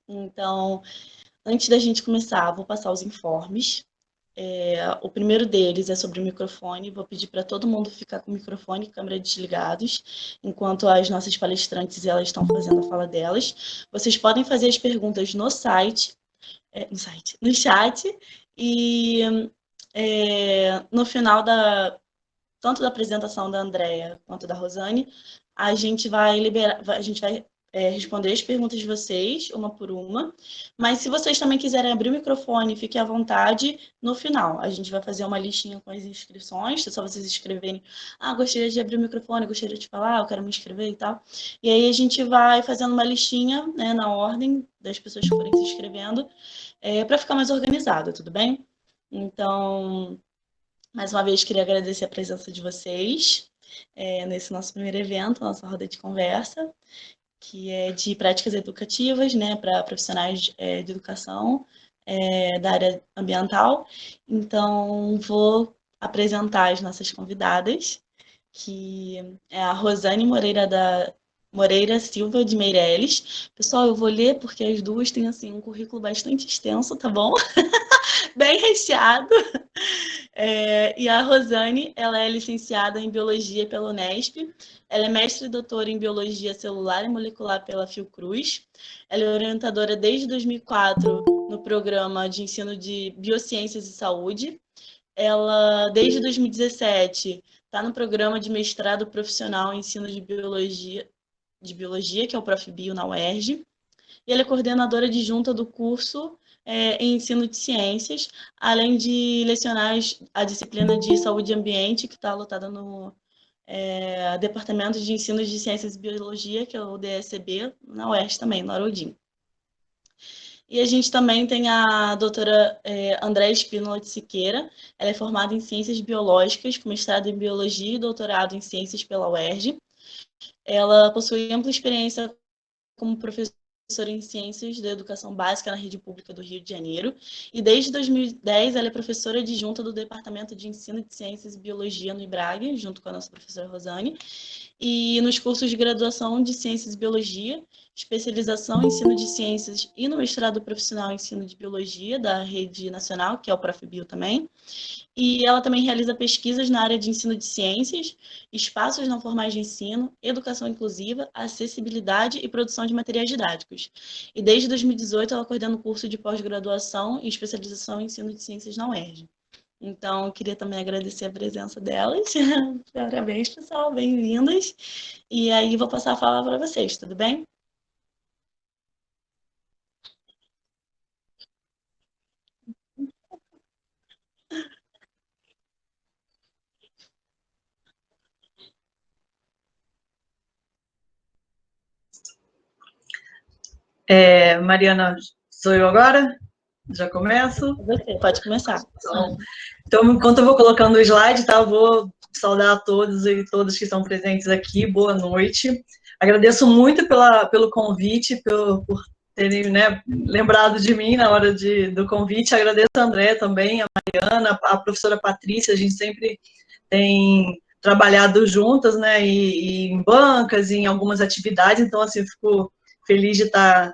Então, antes da gente começar, vou passar os informes. O primeiro deles é sobre o microfone. Vou pedir para todo mundo ficar com o microfone e câmera desligados, enquanto as nossas palestrantes elas estão fazendo a fala delas. Vocês podem fazer as perguntas no site, no chat, e no final tanto da apresentação da Andrea quanto da Rosane, a gente vai responder as perguntas de vocês, uma por uma. Mas se vocês também quiserem abrir o microfone, fiquem à vontade no final. A gente vai fazer uma listinha com as inscrições, é só vocês escreverem, gostaria de abrir o microfone, gostaria de falar, eu quero me inscrever e tal. E aí a gente vai fazendo uma listinha, né, na ordem das pessoas que forem se inscrevendo, para ficar mais organizado, tudo bem? Então, mais uma vez, queria agradecer a presença de vocês nesse nosso primeiro evento, nossa roda de conversa, que é de práticas educativas, né, para profissionais de educação da área ambiental. Então, vou apresentar as nossas convidadas, que é a Rosane Moreira Silva de Meireles. Pessoal, eu vou ler porque as duas têm assim um currículo bastante extenso, tá bom? Bem recheado. E a Rosane, ela é licenciada em Biologia pela Unesp, ela é mestre e doutora em Biologia Celular e Molecular pela Fiocruz, ela é orientadora desde 2004 no programa de ensino de Biociências e Saúde, ela, desde 2017, está no programa de mestrado profissional em ensino de biologia, que é o ProfBio na UERJ, e ela é coordenadora adjunta do curso em ensino de ciências, além de lecionar a disciplina de saúde e ambiente, que está lotada no Departamento de Ensino de Ciências e Biologia, que é o DSB, na UERJ também, no Arodim. E a gente também tem a doutora Andréa Espínola de Siqueira. Ela é formada em Ciências Biológicas, com mestrado em Biologia e doutorado em Ciências pela UERJ. Ela possui ampla experiência como professora em Ciências da Educação Básica na Rede Pública do Rio de Janeiro, e desde 2010 ela é professora adjunta do Departamento de Ensino de Ciências e Biologia no IBRAG, junto com a nossa professora Rosane, e nos cursos de graduação de Ciências e Biologia, especialização em Ensino de Ciências e no mestrado profissional em Ensino de Biologia da Rede Nacional, que é o ProfBio também. E ela também realiza pesquisas na área de ensino de ciências, espaços não formais de ensino, educação inclusiva, acessibilidade e produção de materiais didáticos. E desde 2018 ela coordena o curso de pós-graduação e especialização em ensino de ciências na UERJ. Então, queria também agradecer a presença delas. Parabéns, pessoal, bem-vindas. E aí vou passar a palavra para vocês, tudo bem? Mariana, sou eu agora? Já começo? Você pode começar. Então, enquanto eu vou colocando o slide, tá? Eu vou saudar a todos e todas que estão presentes aqui. Boa noite. Agradeço muito pelo convite, por terem, né, lembrado de mim na hora do convite. Agradeço a André também, a Mariana, a professora Patrícia. A gente sempre tem trabalhado juntas, né, e em bancas, e em algumas atividades. Então, assim, fico feliz de estar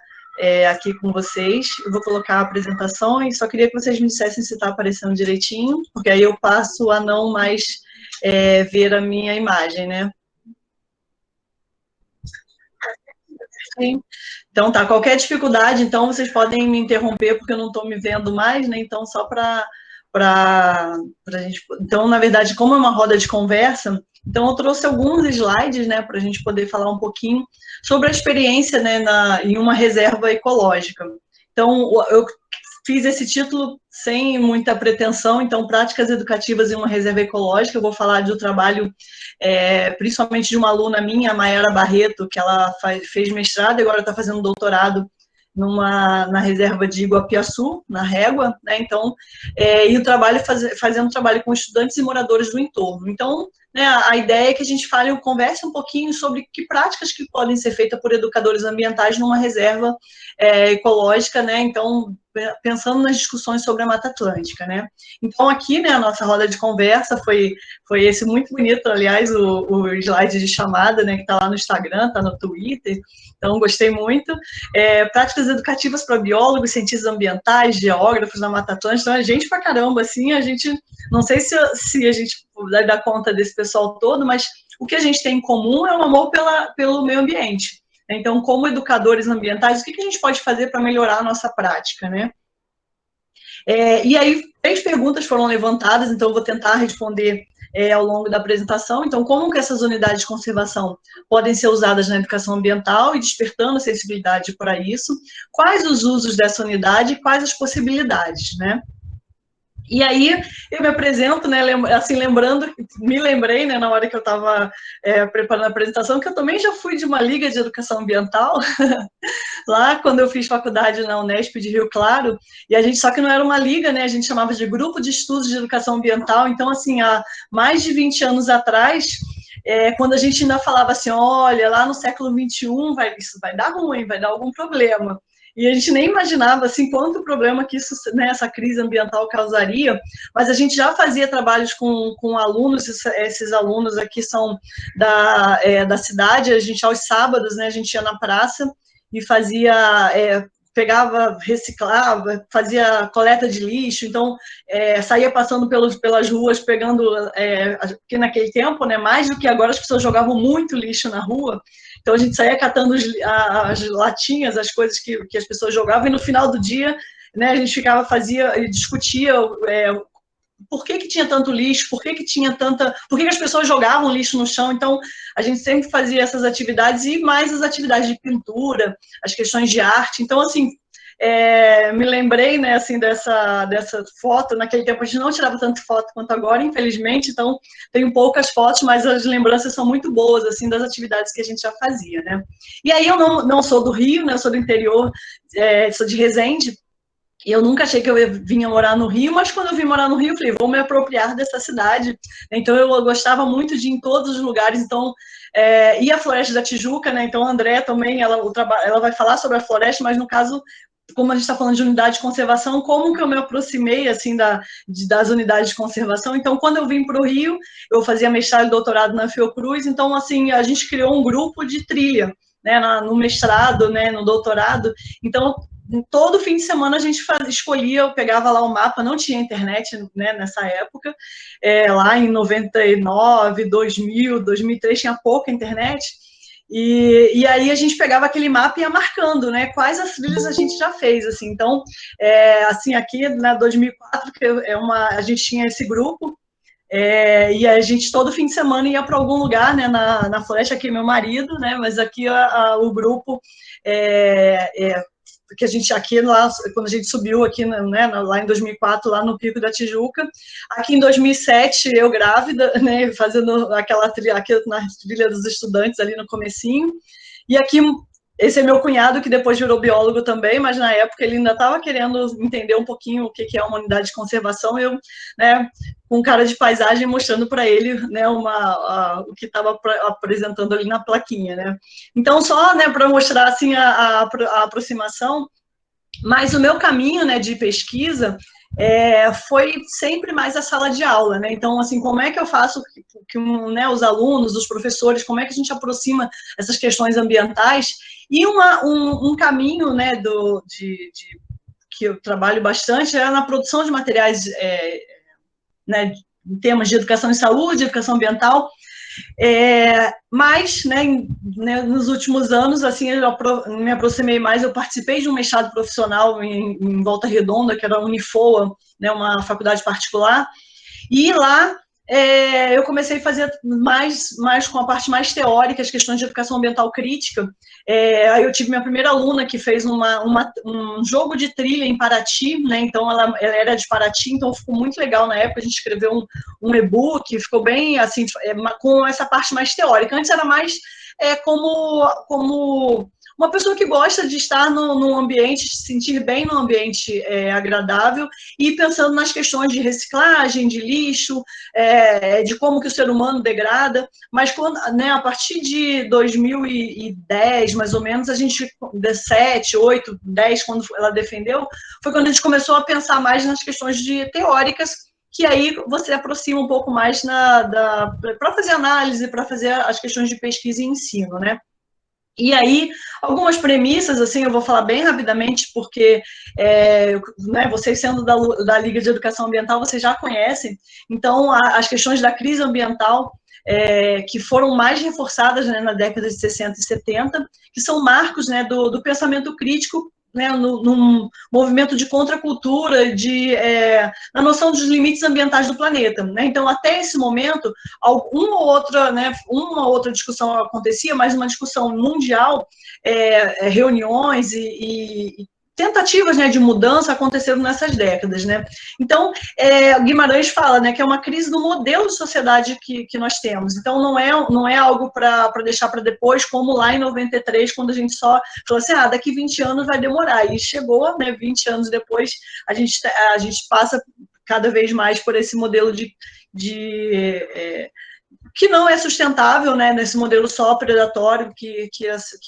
aqui com vocês. Eu vou colocar a apresentação e só queria que vocês me dissessem se está aparecendo direitinho, porque aí eu passo a não mais ver a minha imagem, né? Sim. Então, tá. Qualquer dificuldade, então, vocês podem me interromper, porque eu não estou me vendo mais, né? Então, só para a gente... Então, na verdade, como é uma roda de conversa, então eu trouxe alguns slides, né, para a gente poder falar um pouquinho sobre a experiência, né, em uma reserva ecológica. Então, eu fiz esse título sem muita pretensão, então, práticas educativas em uma reserva ecológica. Eu vou falar do trabalho, principalmente de uma aluna minha, a Mayara Barreto, que ela fez mestrado e agora está fazendo doutorado na reserva de Iguapiaçu, na Régua, né? Então, e o trabalho fazendo trabalho com estudantes e moradores do entorno. Então, né, a ideia é que a gente converse um pouquinho sobre que práticas que podem ser feitas por educadores ambientais numa reserva ecológica, né? Então, pensando nas discussões sobre a Mata Atlântica, né? Então, aqui, né, a nossa roda de conversa foi esse muito bonito, aliás, o slide de chamada, né, que está lá no Instagram, está no Twitter, então gostei muito. Práticas educativas para biólogos, cientistas ambientais, geógrafos na Mata Atlântica, então é gente pra caramba, assim, a gente, não sei se a gente vai dar conta desse pessoal todo, mas o que a gente tem em comum é o amor pelo meio ambiente. Então, como educadores ambientais, o que a gente pode fazer para melhorar a nossa prática, né? E aí, 3 perguntas foram levantadas, então eu vou tentar responder ao longo da apresentação. Então, como que essas unidades de conservação podem ser usadas na educação ambiental e despertando a sensibilidade para isso? Quais os usos dessa unidade e quais as possibilidades, né? E aí eu me apresento, né, assim, me lembrei, né, na hora que eu estava preparando a apresentação, que eu também já fui de uma liga de educação ambiental, lá quando eu fiz faculdade na Unesp de Rio Claro, e a gente, só que não era uma liga, né, a gente chamava de Grupo de Estudos de Educação Ambiental, então, assim, há mais de 20 anos atrás, quando a gente ainda falava assim, olha, lá no século XXI isso vai dar ruim, vai dar algum problema. E a gente nem imaginava assim quanto problema que isso, né, essa crise ambiental causaria, mas a gente já fazia trabalhos com alunos, esses alunos aqui são da cidade, a gente aos sábados, né, a gente ia na praça e pegava, reciclava, fazia coleta de lixo, então saía passando pelas ruas, pegando, porque naquele tempo, né, mais do que agora, as pessoas jogavam muito lixo na rua, então a gente saía catando as latinhas, as coisas que as pessoas jogavam, e no final do dia, né, a gente discutia por que tinha tanto lixo, por que as pessoas jogavam lixo no chão. Então a gente sempre fazia essas atividades e mais as atividades de pintura, as questões de arte. Então, assim, me lembrei, né, assim, dessa foto. Naquele tempo a gente não tirava tanto foto quanto agora, infelizmente, então tenho poucas fotos, mas as lembranças são muito boas, assim, das atividades que a gente já fazia, né. E aí eu não sou do Rio, né, eu sou do interior, sou de Resende, e eu nunca achei que eu vinha morar no Rio, mas quando eu vim morar no Rio, eu falei, vou me apropriar dessa cidade. Então, eu gostava muito de ir em todos os lugares. Então, e a Floresta da Tijuca, né? Então, a André também, ela vai falar sobre a floresta, mas no caso, como a gente está falando de unidade de conservação, como que eu me aproximei, assim, das unidades de conservação? Então, quando eu vim para o Rio, eu fazia mestrado e doutorado na Fiocruz, então, assim, a gente criou um grupo de trilha, né, no mestrado, né, no doutorado. Então, todo fim de semana a gente escolhia, eu pegava lá o mapa, não tinha internet, né, nessa época, lá em 99, 2000, 2003 tinha pouca internet, e aí a gente pegava aquele mapa e ia marcando, né, quais as trilhas a gente já fez, assim. Então, assim, aqui na 2004, a gente tinha esse grupo, e a gente todo fim de semana ia para algum lugar, né, na floresta, aqui meu marido, né, mas aqui o grupo que a gente aqui lá, quando a gente subiu aqui, né, lá em 2004, lá no Pico da Tijuca, aqui em 2007, eu grávida, né, fazendo aquela trilha, aqui na trilha dos estudantes ali no comecinho, e aqui esse é meu cunhado, que depois virou biólogo também, mas na época ele ainda estava querendo entender um pouquinho o que é uma unidade de conservação, eu, né, com cara de paisagem, mostrando para ele, né, o que estava apresentando ali na plaquinha, né. Então, só, né, para mostrar, assim, a aproximação, mas o meu caminho, né, de pesquisa foi sempre mais a sala de aula, né? Então, assim, como é que eu faço que né, os alunos, os professores, como é que a gente aproxima essas questões ambientais? E um caminho, né, que eu trabalho bastante é na produção de materiais, né, em temas de educação em saúde, educação ambiental. Mas, né, nos últimos anos, assim, eu me aproximei mais, eu participei de um mestrado profissional em Volta Redonda, que era a Unifoa, né, uma faculdade particular, e lá eu comecei a fazer mais com a parte mais teórica, as questões de educação ambiental crítica. Aí eu tive minha primeira aluna que fez um jogo de trilha em Paraty, né? Então ela era de Paraty, então ficou muito legal na época. A gente escreveu um e-book, ficou bem assim, com essa parte mais teórica. Antes era mais como uma pessoa que gosta de estar num ambiente, se sentir bem num ambiente agradável e pensando nas questões de reciclagem, de lixo, de como que o ser humano degrada, mas quando, né, a partir de 2010, mais ou menos, a gente, 7, 8, 10, quando ela defendeu, foi quando a gente começou a pensar mais nas questões teóricas, que aí você aproxima um pouco mais para fazer análise, para fazer as questões de pesquisa e ensino, né? E aí, algumas premissas, assim, eu vou falar bem rapidamente, porque né, vocês sendo da Liga de Educação Ambiental, vocês já conhecem. Então, as questões da crise ambiental, que foram mais reforçadas, né, na década de 60 e 70, que são marcos, né, do pensamento crítico, né, num movimento de contracultura, na noção dos limites ambientais do planeta. Né? Então, até esse momento, uma ou outra discussão acontecia, mas uma discussão mundial, reuniões e tentativas, né, de mudança aconteceram nessas décadas, né? Então, Guimarães fala, né, que é uma crise do modelo de sociedade que nós temos. Então, não é algo para deixar para depois, como lá em 93, quando a gente só falou assim, daqui 20 anos vai demorar. E chegou, né, 20 anos depois, a gente passa cada vez mais por esse modelo que não é sustentável, né, nesse modelo só predatório que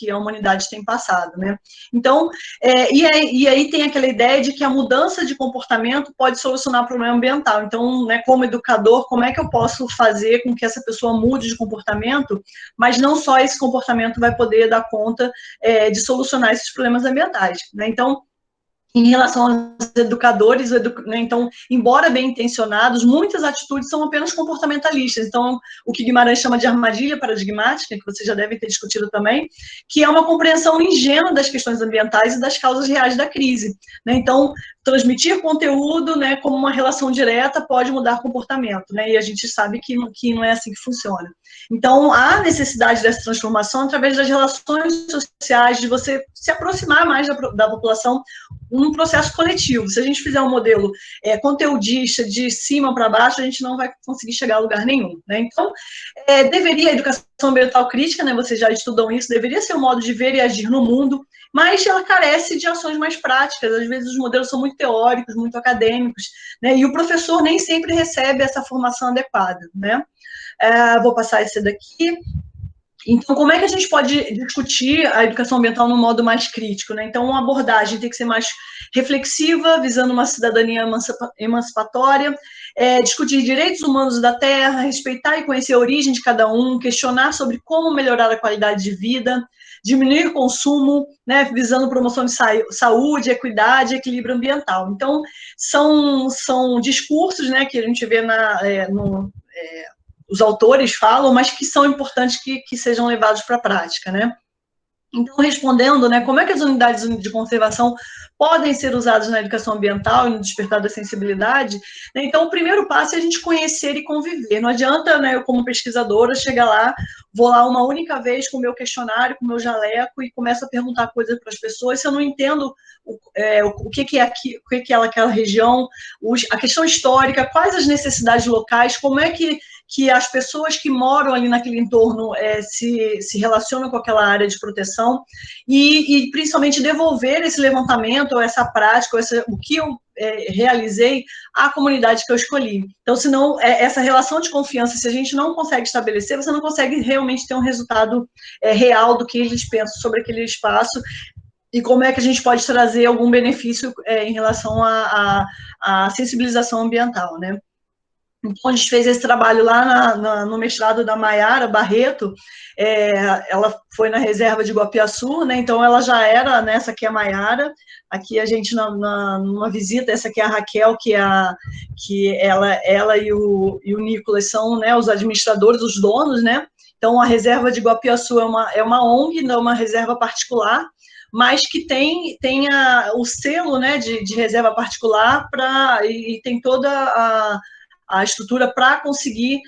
a humanidade tem passado, né? Então, e aí tem aquela ideia de que a mudança de comportamento pode solucionar o problema ambiental. Então, né, como educador, como é que eu posso fazer com que essa pessoa mude de comportamento, mas não só esse comportamento vai poder dar conta de solucionar esses problemas ambientais, né? Então, em relação aos educadores, né, então, embora bem intencionados, muitas atitudes são apenas comportamentalistas. Então, o que Guimarães chama de armadilha paradigmática, que vocês já devem ter discutido também, que é uma compreensão ingênua das questões ambientais e das causas reais da crise. Né? Então, transmitir conteúdo, né, como uma relação direta pode mudar comportamento, né? E a gente sabe que não é assim que funciona. Então, há necessidade dessa transformação através das relações sociais, de você se aproximar mais da população, um processo coletivo. Se a gente fizer um modelo conteudista, de cima para baixo, a gente não vai conseguir chegar a lugar nenhum. Né? Então, deveria a educação ambiental crítica, né, vocês já estudam isso, deveria ser um modo de ver e agir no mundo, mas ela carece de ações mais práticas. Às vezes os modelos são muito teóricos, muito acadêmicos, né, e o professor nem sempre recebe essa formação adequada. Né? Vou passar esse daqui. Então, como é que a gente pode discutir a educação ambiental num modo mais crítico? Né? Então, uma abordagem tem que ser mais reflexiva, visando uma cidadania emancipatória, discutir direitos humanos da terra, respeitar e conhecer a origem de cada um, questionar sobre como melhorar a qualidade de vida, diminuir o consumo, né, visando promoção de saúde, equidade e equilíbrio ambiental. Então, são discursos, né, que a gente vê os autores falam, mas que são importantes que sejam levados para a prática, né? Então, respondendo, né, como é que as unidades de conservação podem ser usadas na educação ambiental e no despertar da sensibilidade? Né? Então, o primeiro passo é a gente conhecer e conviver. Não adianta, né, eu como pesquisadora, chegar lá, vou lá uma única vez com o meu questionário, com o meu jaleco e começo a perguntar coisas para as pessoas, se eu não entendo o que é aquela região, a questão histórica, quais as necessidades locais, como é que as pessoas que moram ali naquele entorno se relacionam com aquela área de proteção e principalmente devolver esse levantamento, ou essa prática, ou o que eu realizei à comunidade que eu escolhi. Então, senão, essa relação de confiança, se a gente não consegue estabelecer, você não consegue realmente ter um resultado real do que eles pensam sobre aquele espaço e como é que a gente pode trazer algum benefício em relação à sensibilização ambiental, né? Então, a gente fez esse trabalho lá no mestrado da Maiara Barreto, ela foi na reserva de Guapiaçu, né, então ela já era, né, essa aqui é a Maiara, aqui a gente, numa visita, essa aqui é a Raquel, que ela e o Nicolas são, né, os administradores, os donos, né, então a reserva de Guapiaçu é uma ONG, não é uma reserva particular, mas que tem o selo, né, de reserva particular e tem toda a estrutura para conseguir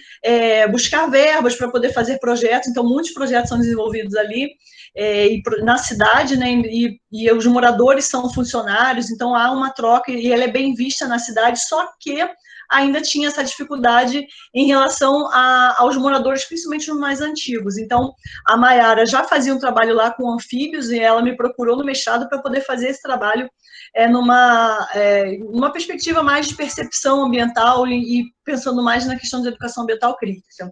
buscar verbas para poder fazer projetos. Então, muitos projetos são desenvolvidos ali na cidade, né, e os moradores são funcionários, então há uma troca e ela é bem vista na cidade, só que ainda tinha essa dificuldade em relação aos moradores, principalmente os mais antigos. Então, a Maiara já fazia um trabalho lá com anfíbios e ela me procurou no mestrado para poder fazer esse trabalho numa perspectiva mais de percepção ambiental e pensando mais na questão de educação ambiental crítica.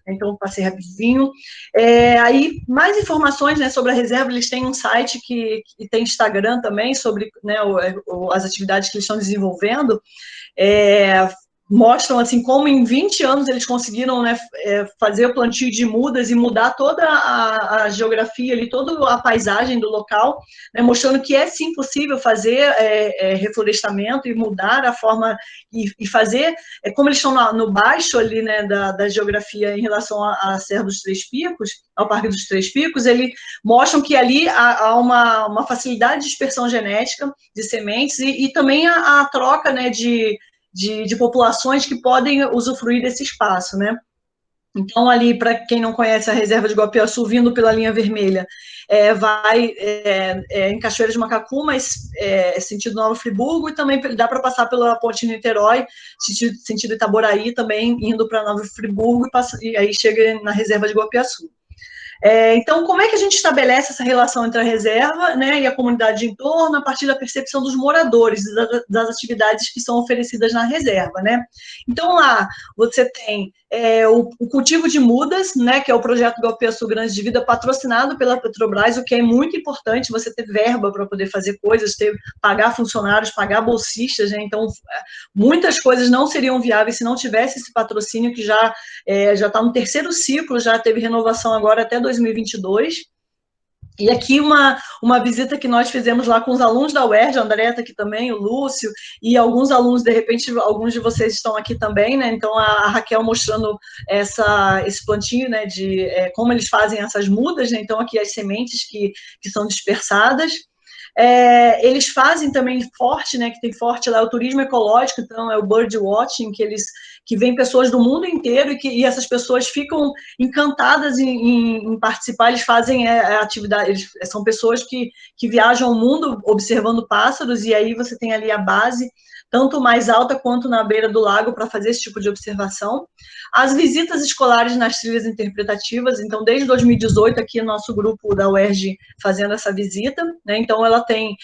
Então, passei rapidinho. Aí, mais informações, né, sobre a reserva, eles têm um site que tem Instagram também, sobre, né, as atividades que eles estão desenvolvendo. Mostram assim como em 20 anos eles conseguiram, né, fazer o plantio de mudas e mudar toda a geografia ali, toda a paisagem do local, né, mostrando que é sim possível fazer reflorestamento e mudar a forma e fazer, como eles estão no baixo ali, né, da geografia em relação à Serra dos Três Picos, ao Parque dos Três Picos, eles mostram que ali há uma facilidade de dispersão genética de sementes e também a troca, né, de populações que podem usufruir desse espaço, né? Então, ali, para quem não conhece a reserva de Guapiaçu, vindo pela linha vermelha, vai em Cachoeira de Macacu, mas sentido Nova Friburgo, e também dá para passar pela Ponte Niterói, sentido Itaboraí, também indo para Nova Friburgo, e aí chega na reserva de Guapiaçu. Então, como é que a gente estabelece essa relação entre a reserva, né, e a comunidade de entorno a partir da percepção dos moradores, das atividades que são oferecidas na reserva, né? Então, lá você tem o cultivo de mudas, né, que é o projeto Guapiaçu Grande de Vida, patrocinado pela Petrobras, o que é muito importante, você ter verba para poder fazer coisas, pagar funcionários, pagar bolsistas, né? Então, muitas coisas não seriam viáveis se não tivesse esse patrocínio, que já está no terceiro ciclo, já teve renovação agora até 2022. E aqui uma visita que nós fizemos lá com os alunos da UERJ, a André está aqui também, o Lúcio, e alguns alunos, de repente, alguns de vocês estão aqui também, né? Então, a Raquel mostrando esse plantinho, né, de como eles fazem essas mudas, né? Então, aqui as sementes que são dispersadas. Eles fazem também forte, né, que tem forte lá o turismo ecológico, então é o bird watching, que vem pessoas do mundo inteiro e essas pessoas ficam encantadas em participar. Eles fazem atividade, são pessoas que viajam o mundo observando pássaros, e aí você tem ali a base, tanto mais alta quanto na beira do lago, para fazer esse tipo de observação. As visitas escolares nas trilhas interpretativas, então, desde 2018, aqui o nosso grupo da UERJ fazendo essa visita, né? Então, ela tem,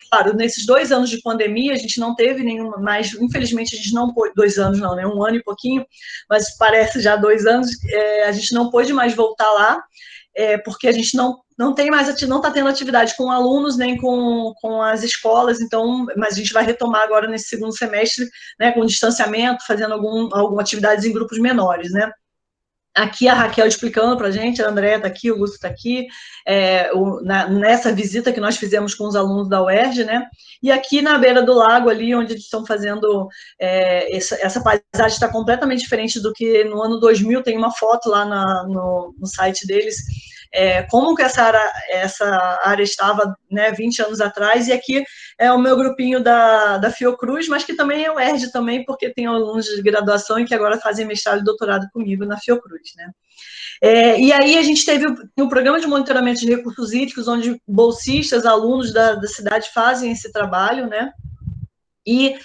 claro, nesses 2 anos de pandemia, a gente não teve nenhuma, mas, infelizmente, a gente não pôde, 2 anos não, né? 1 ano e pouquinho, mas parece já 2 anos, a gente não pôde mais voltar lá, porque a gente não tem mais, não está tendo atividade com alunos, nem com as escolas, então, mas a gente vai retomar agora nesse segundo semestre, né, com distanciamento, fazendo algumas atividades em grupos menores, né. Aqui a Raquel explicando para a gente, a Andréia está aqui, o Lúcio está aqui, nessa visita que nós fizemos com os alunos da UERJ, né, e aqui na beira do lago ali, onde eles estão fazendo, essa paisagem está completamente diferente do que no ano 2000, tem uma foto lá no site deles, como que essa área estava, né, 20 anos atrás, e aqui é o meu grupinho da Fiocruz, mas que também é o UERJ também, porque tem alunos de graduação e que agora fazem mestrado e doutorado comigo na Fiocruz, né. E aí a gente teve um programa de monitoramento de recursos hídricos, onde bolsistas, alunos da cidade fazem esse trabalho, né. E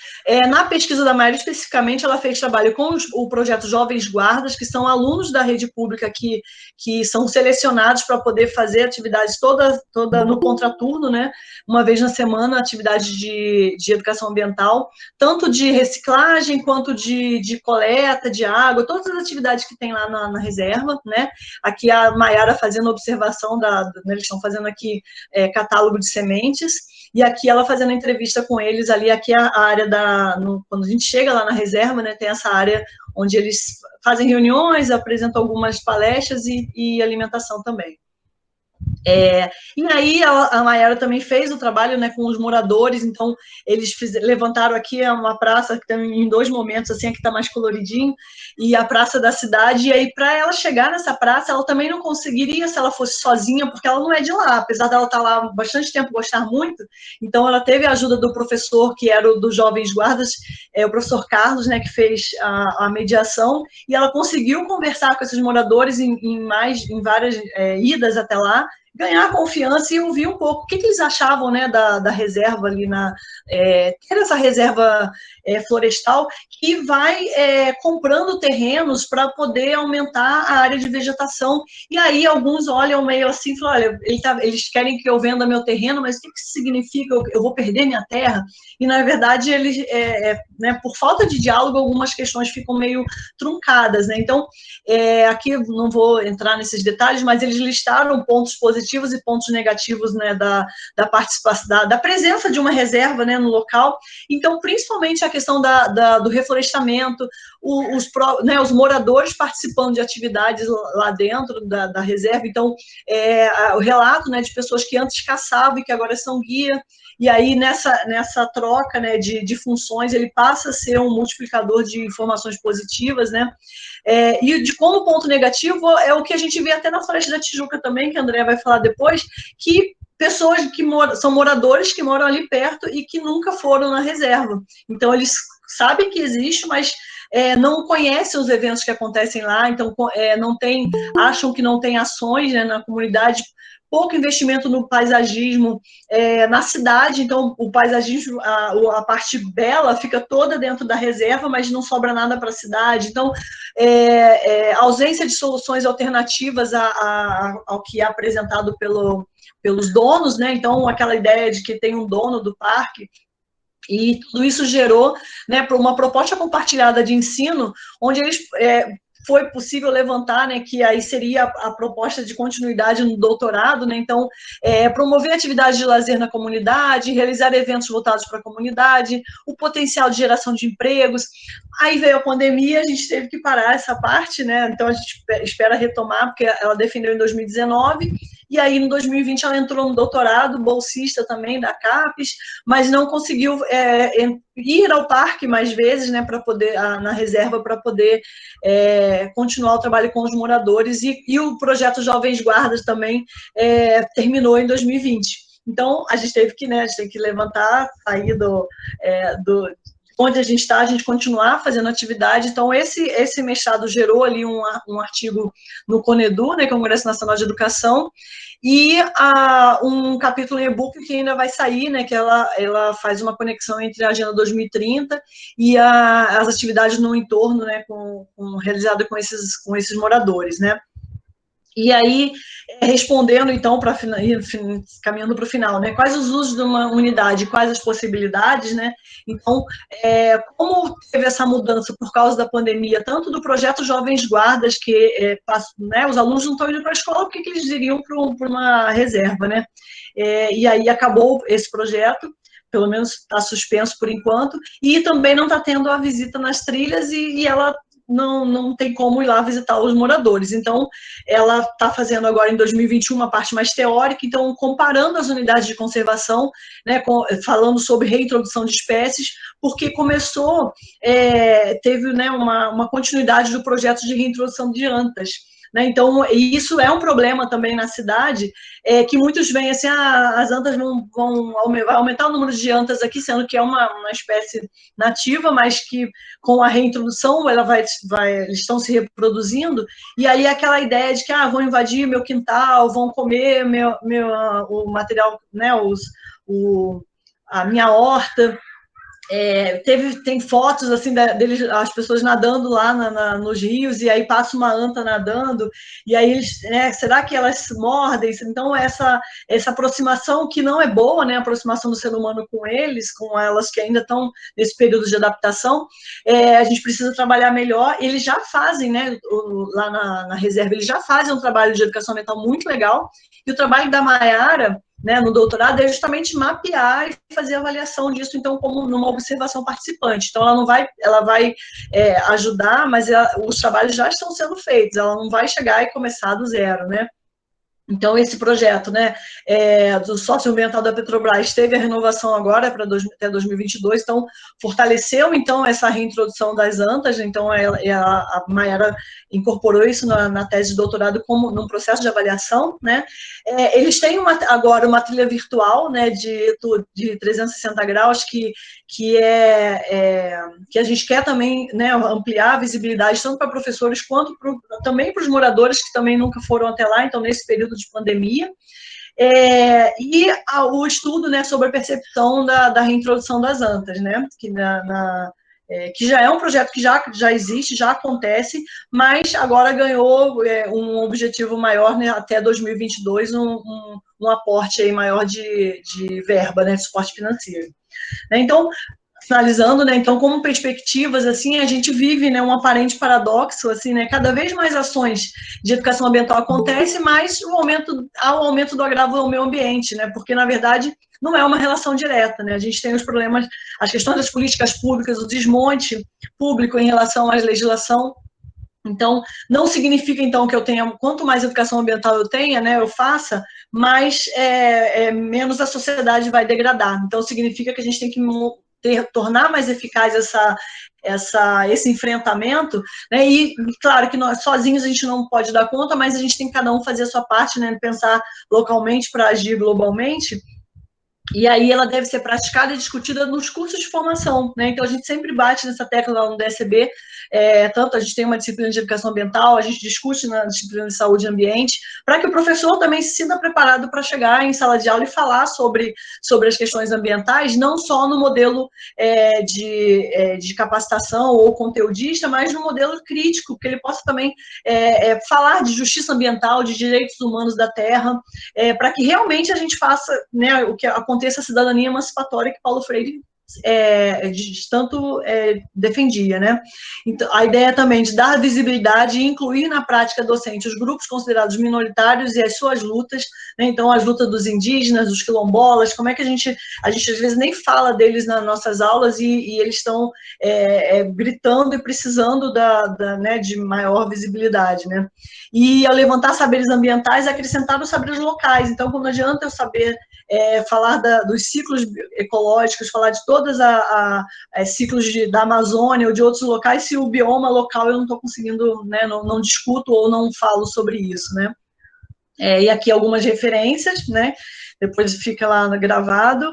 na pesquisa da Maíra, especificamente, ela fez trabalho com o projeto Jovens Guardas, que são alunos da rede pública que são selecionados para poder fazer atividades toda no contraturno, né? Uma vez na semana, atividade de educação ambiental, tanto de reciclagem quanto de coleta de água, todas as atividades que tem lá na reserva, né? Aqui a Maiara fazendo observação, eles estão fazendo aqui catálogo de sementes, e aqui ela fazendo entrevista com eles ali, aqui a área quando a gente chega lá na reserva, né, tem essa área onde eles fazem reuniões, apresentam algumas palestras e alimentação também. E aí a Maiara também fez o trabalho, né, com os moradores, então eles levantaram aqui uma praça que tem em 2 momentos, assim, aqui está mais coloridinho, e a praça da cidade, e aí para ela chegar nessa praça, ela também não conseguiria se ela fosse sozinha, porque ela não é de lá, apesar dela estar lá há bastante tempo, gostar muito, então ela teve a ajuda do professor, que era dos Jovens Guardas, o professor Carlos, né, que fez a mediação, e ela conseguiu conversar com esses moradores em várias idas até lá. ganhar confiança e ouvir um pouco o que eles achavam, né, da reserva ali, ter essa reserva florestal que vai comprando terrenos para poder aumentar a área de vegetação. E aí alguns olham meio assim e falam, olha, eles querem que eu venda meu terreno, mas o que isso significa? Eu vou perder minha terra? E, na verdade, eles, né, por falta de diálogo, algumas questões ficam meio truncadas, né? Então, aqui não vou entrar nesses detalhes, mas eles listaram pontos positivos e pontos negativos, né, da participação, da presença de uma reserva, né, no local. Então, principalmente a questão do reflorestamento, os moradores participando de atividades lá dentro da reserva. Então, o relato, né, de pessoas que antes caçavam e que agora são guia. E aí, nessa troca, né, de funções, ele passa a ser um multiplicador de informações positivas, né? E de como ponto negativo é o que a gente vê até na Floresta da Tijuca também, que a Andrea vai falar depois, que pessoas que são moradores que moram ali perto e que nunca foram na reserva. Então, eles sabem que existe, mas não conhecem os eventos que acontecem lá, então acham que não tem ações, né, na comunidade, pouco investimento no paisagismo na cidade, então o paisagismo, a parte bela fica toda dentro da reserva, mas não sobra nada para a cidade. Então, ausência de soluções alternativas ao que é apresentado pelos donos, né? Então, aquela ideia de que tem um dono do parque, e tudo isso gerou, né, para uma proposta compartilhada de ensino, onde eles foi possível levantar, né, que aí seria a proposta de continuidade no doutorado, né, então, promover atividades de lazer na comunidade, realizar eventos voltados para a comunidade, o potencial de geração de empregos. Aí veio a pandemia, a gente teve que parar essa parte, né, então a gente espera retomar, porque ela defendeu em 2019, e aí em 2020 ela entrou no doutorado, bolsista também da CAPES, mas não conseguiu ir ao parque mais vezes, né, para poder, na reserva, para poder continuar o trabalho com os moradores, e o projeto Jovens Guardas também terminou em 2020. Então, a gente teve que levantar, sair do onde a gente está, a gente continuar fazendo atividade. Então, esse mestrado gerou ali um artigo no CONEDU, né, Congresso Nacional de Educação, e um capítulo em e-book que ainda vai sair, né, que ela faz uma conexão entre a Agenda 2030 e as atividades no entorno, né, realizada com esses moradores, né. E aí, respondendo, então, caminhando para o final, né? Quais os usos de uma unidade, quais as possibilidades, né? Então, como teve essa mudança por causa da pandemia, tanto do projeto Jovens Guardas, que né, os alunos não estão indo para a escola, porque que eles iriam para uma reserva, né? E aí acabou esse projeto, pelo menos está suspenso por enquanto, e também não está tendo a visita nas trilhas, e ela não tem como ir lá visitar os moradores. Então, ela está fazendo agora, em 2021, uma parte mais teórica, então, comparando as unidades de conservação, né, falando sobre reintrodução de espécies, porque teve, né, uma continuidade do projeto de reintrodução de antas. Né? Então, isso é um problema também na cidade, que muitos veem assim, as antas vão aumentar o número de antas aqui, sendo que é uma espécie nativa, mas que com a reintrodução eles estão se reproduzindo, e aí aquela ideia de que vão invadir meu quintal, vão comer o material, né, a minha horta. Tem fotos assim deles, as pessoas nadando lá nos rios, e aí passa uma anta nadando, e aí eles, né, será que elas se mordem? Então essa aproximação que não é boa, né, a aproximação do ser humano com elas que ainda estão nesse período de adaptação, a gente precisa trabalhar melhor. Eles já fazem, né, lá na reserva, eles já fazem um trabalho de educação ambiental muito legal, e o trabalho da Maiara, né, no doutorado, é justamente mapear e fazer avaliação disso, então, como numa observação participante. Então, ela vai ajudar, mas os trabalhos já estão sendo feitos, ela não vai chegar e começar do zero, né? Então, esse projeto, né, do socioambiental da Petrobras teve a renovação agora até 2022, então, fortaleceu, então, essa reintrodução das antas, então, a Maiara incorporou isso na tese de doutorado como num processo de avaliação, né. Eles têm agora uma trilha virtual, né, de 360 graus, que a gente quer também, né, ampliar a visibilidade, tanto para professores quanto também para os moradores que também nunca foram até lá, então, nesse período de pandemia. O estudo, né, sobre a percepção da reintrodução das antas, né, que já é um projeto que já existe, já acontece, mas agora ganhou um objetivo maior, né, até 2022, um aporte aí maior de verba, né, de suporte financeiro. Então, finalizando, né, então, como perspectivas, assim, a gente vive, né, um aparente paradoxo, assim, né, cada vez mais ações de educação ambiental acontecem, mas há o aumento do agravo ao meio ambiente, né, porque, na verdade, não é uma relação direta, né, a gente tem os problemas, as questões das políticas públicas, o desmonte público em relação à legislação. Então, não significa, então, que eu tenha, quanto mais educação ambiental eu tenha, né, eu faça, mais menos a sociedade vai degradar. Então, significa que a gente tem que tornar mais eficaz esse enfrentamento, né, e claro que nós sozinhos a gente não pode dar conta, mas a gente tem que cada um fazer a sua parte, né, pensar localmente para agir globalmente. E aí ela deve ser praticada e discutida nos cursos de formação, né? Então a gente sempre bate nessa tecla lá no DSB, tanto a gente tem uma disciplina de educação ambiental, a gente discute na disciplina de saúde e ambiente, para que o professor também se sinta preparado para chegar em sala de aula e falar sobre as questões ambientais, não só no modelo de capacitação ou conteudista, mas no modelo crítico, que ele possa também falar de justiça ambiental, de direitos humanos da terra, para que realmente a gente faça, né, o que aconteça a cidadania emancipatória que Paulo Freire tanto defendia, né? Então, a ideia também de dar visibilidade e incluir na prática docente os grupos considerados minoritários e as suas lutas, né? Então, as lutas dos indígenas, dos quilombolas, como é que a gente às vezes nem fala deles nas nossas aulas e eles estão gritando e precisando né, de maior visibilidade, né? E ao levantar saberes ambientais, acrescentar os saberes locais. Então, não adianta eu saber falar dos ciclos ecológicos, falar de todas as ciclos da Amazônia ou de outros locais, se o bioma local eu não estou conseguindo, né, não discuto ou não falo sobre isso, né? E aqui algumas referências, né? Depois fica lá gravado.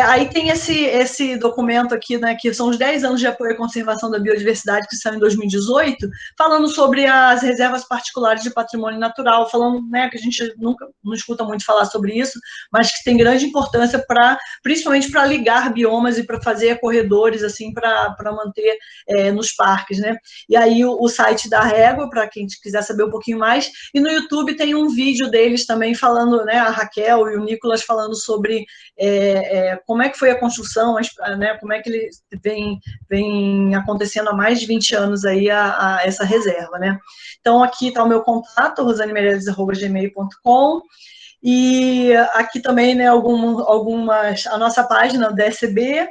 Aí tem esse documento aqui, né, que são os 10 anos de apoio à conservação da biodiversidade, que saiu em 2018, falando sobre as reservas particulares de patrimônio natural, falando, né, que a gente nunca não escuta muito falar sobre isso, mas que tem grande importância principalmente para ligar biomas e para fazer corredores, assim, para manter nos parques, né? E aí o site da Régua, para quem quiser saber um pouquinho mais, e no YouTube tem um vídeo deles também falando, né, a Raquel e o Nicolas falando sobre como é que foi a construção, né, como é que ele vem acontecendo há mais de 20 anos aí a essa reserva, né. Então, aqui está o meu contato, rosanemeirelles@gmail.com, e aqui também, né, a nossa página, o DSB,